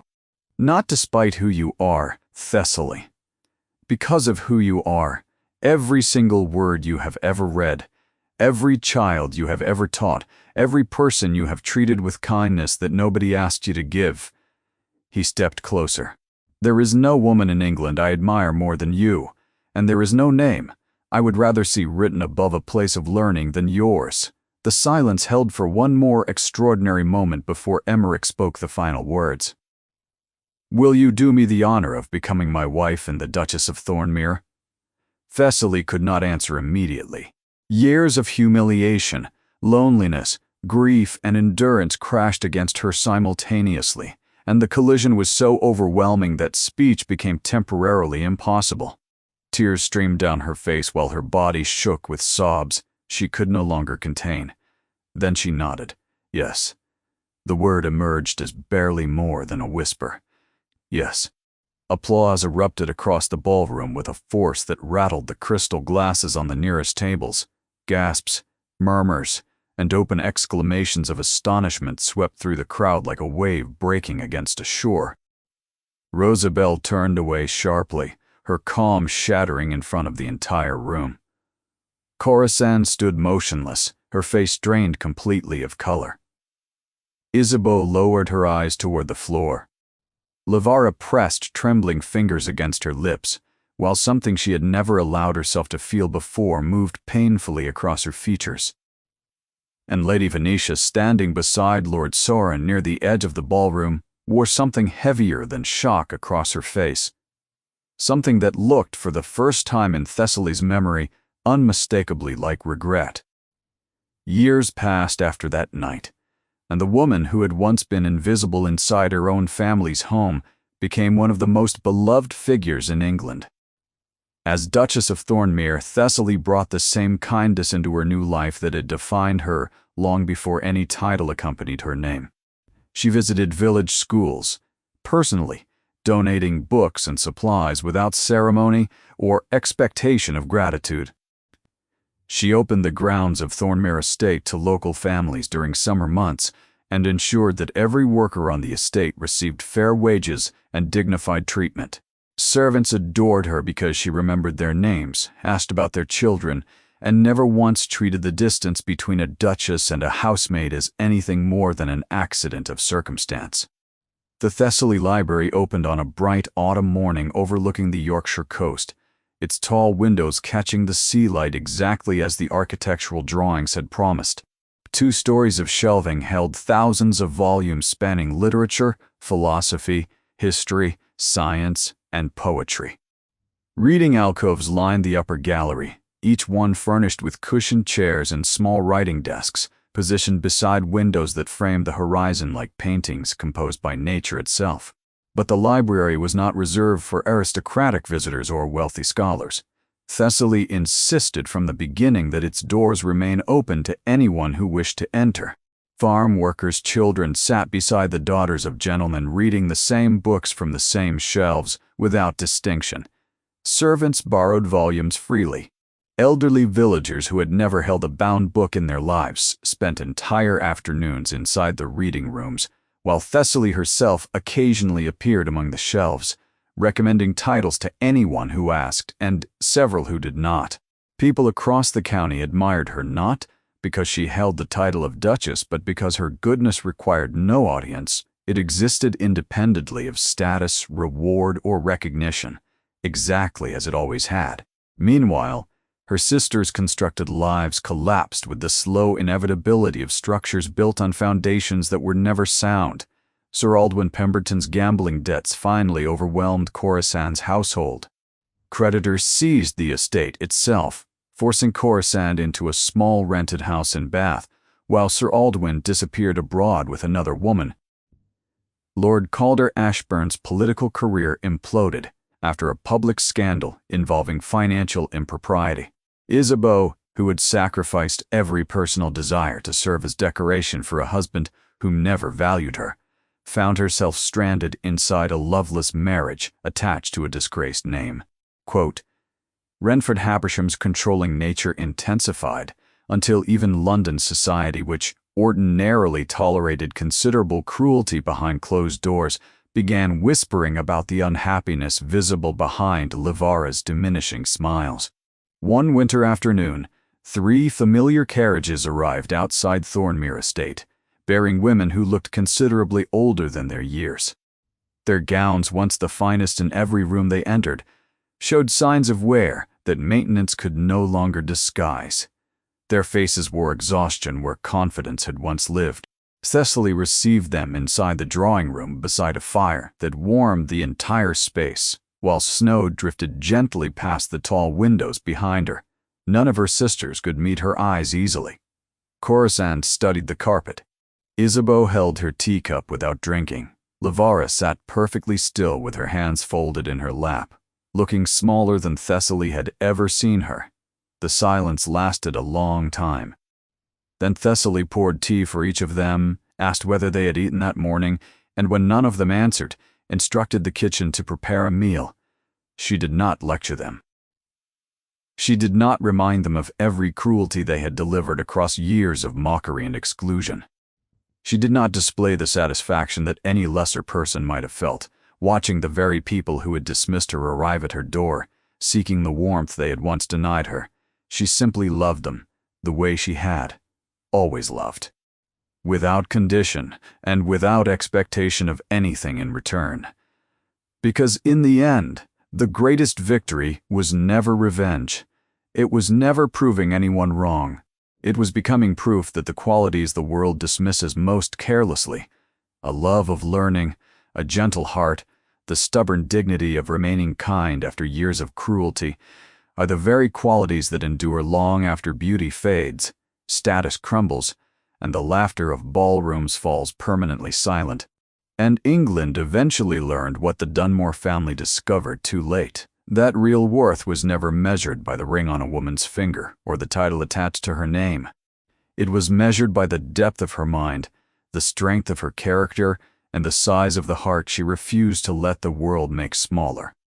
Not despite who you are, Thessaly. Because of who you are, every single word you have ever read, every child you have ever taught, every person you have treated with kindness that nobody asked you to give." He stepped closer. "There is no woman in England I admire more than you, and there is no name I would rather see written above a place of learning than yours." The silence held for one more extraordinary moment before Emmerich spoke the final words. "Will you do me the honor of becoming my wife and the Duchess of Thornmere?" Thessaly could not answer immediately. Years of humiliation, loneliness, grief, and endurance crashed against her simultaneously, and the collision was so overwhelming that speech became temporarily impossible. Tears streamed down her face while her body shook with sobs she could no longer contain. Then she nodded. "Yes." The word emerged as barely more than a whisper. "Yes." Applause erupted across the ballroom with a force that rattled the crystal glasses on the nearest tables. Gasps, murmurs, and open exclamations of astonishment swept through the crowd like a wave breaking against a shore. Rosabelle turned away sharply, her calm shattering in front of the entire room. Corisande stood motionless, her face drained completely of color. Isabeau lowered her eyes toward the floor. Lavara pressed trembling fingers against her lips, while something she had never allowed herself to feel before moved painfully across her features. And Lady Venetia, standing beside Lord Sorin near the edge of the ballroom, wore something heavier than shock across her face. Something that looked, for the first time in Thessaly's memory, unmistakably like regret. Years passed after that night, and the woman who had once been invisible inside her own family's home became one of the most beloved figures in England. As Duchess of Thornmere, Thessaly brought the same kindness into her new life that had defined her long before any title accompanied her name. She visited village schools, personally, donating books and supplies without ceremony or expectation of gratitude. She opened the grounds of Thornmere Estate to local families during summer months and ensured that every worker on the estate received fair wages and dignified treatment. Servants adored her because she remembered their names, asked about their children, and never once treated the distance between a duchess and a housemaid as anything more than an accident of circumstance. The Thessaly Library opened on a bright autumn morning overlooking the Yorkshire coast, its tall windows catching the sea light exactly as the architectural drawings had promised. 2 stories of shelving held thousands of volumes spanning literature, philosophy, history, science, and poetry. Reading alcoves lined the upper gallery, each one furnished with cushioned chairs and small writing desks, positioned beside windows that framed the horizon like paintings composed by nature itself. But the library was not reserved for aristocratic visitors or wealthy scholars. Thessaly insisted from the beginning that its doors remain open to anyone who wished to enter. Farm workers' children sat beside the daughters of gentlemen reading the same books from the same shelves without distinction. Servants borrowed volumes freely. Elderly villagers who had never held a bound book in their lives spent entire afternoons inside the reading rooms, while Thessaly herself occasionally appeared among the shelves, recommending titles to anyone who asked, and several who did not. People across the county admired her not because she held the title of Duchess, but because her goodness required no audience. It existed independently of status, reward, or recognition, exactly as it always had. Meanwhile, her sisters' constructed lives collapsed with the slow inevitability of structures built on foundations that were never sound. Sir Aldwyn Pemberton's gambling debts finally overwhelmed Corisande's household. Creditors seized the estate itself, forcing Corisande into a small rented house in Bath, while Sir Aldwyn disappeared abroad with another woman. Lord Calder Ashburn's political career imploded after a public scandal involving financial impropriety. Isabeau, who had sacrificed every personal desire to serve as decoration for a husband who never valued her, found herself stranded inside a loveless marriage attached to a disgraced name. Quote, Renford Haversham's controlling nature intensified until even London society, which ordinarily tolerated considerable cruelty behind closed doors, began whispering about the unhappiness visible behind Lavara's diminishing smiles. One winter afternoon, 3 familiar carriages arrived outside Thornmere Estate, bearing women who looked considerably older than their years. Their gowns, once the finest in every room they entered, showed signs of wear that maintenance could no longer disguise. Their faces wore exhaustion where confidence had once lived. Thessaly received them inside the drawing room beside a fire that warmed the entire space, while snow drifted gently past the tall windows behind her. None of her sisters could meet her eyes easily. Corisande studied the carpet. Isabeau held her teacup without drinking. Lavara sat perfectly still with her hands folded in her lap, looking smaller than Thessaly had ever seen her. The silence lasted a long time. Then Thessaly poured tea for each of them, asked whether they had eaten that morning, and when none of them answered, instructed the kitchen to prepare a meal. She did not lecture them. She did not remind them of every cruelty they had delivered across years of mockery and exclusion. She did not display the satisfaction that any lesser person might have felt, watching the very people who had dismissed her arrive at her door, seeking the warmth they had once denied her. She simply loved them, the way she had always loved, without condition and without expectation of anything in return. Because in the end, the greatest victory was never revenge. It was never proving anyone wrong. It was becoming proof that the qualities the world dismisses most carelessly, a love of learning, a gentle heart, the stubborn dignity of remaining kind after years of cruelty, are the very qualities that endure long after beauty fades, status crumbles, and the laughter of ballrooms falls permanently silent. And England eventually learned what the Dunmore family discovered too late. That real worth was never measured by the ring on a woman's finger or the title attached to her name. It was measured by the depth of her mind, the strength of her character, and the size of the heart she refused to let the world make smaller.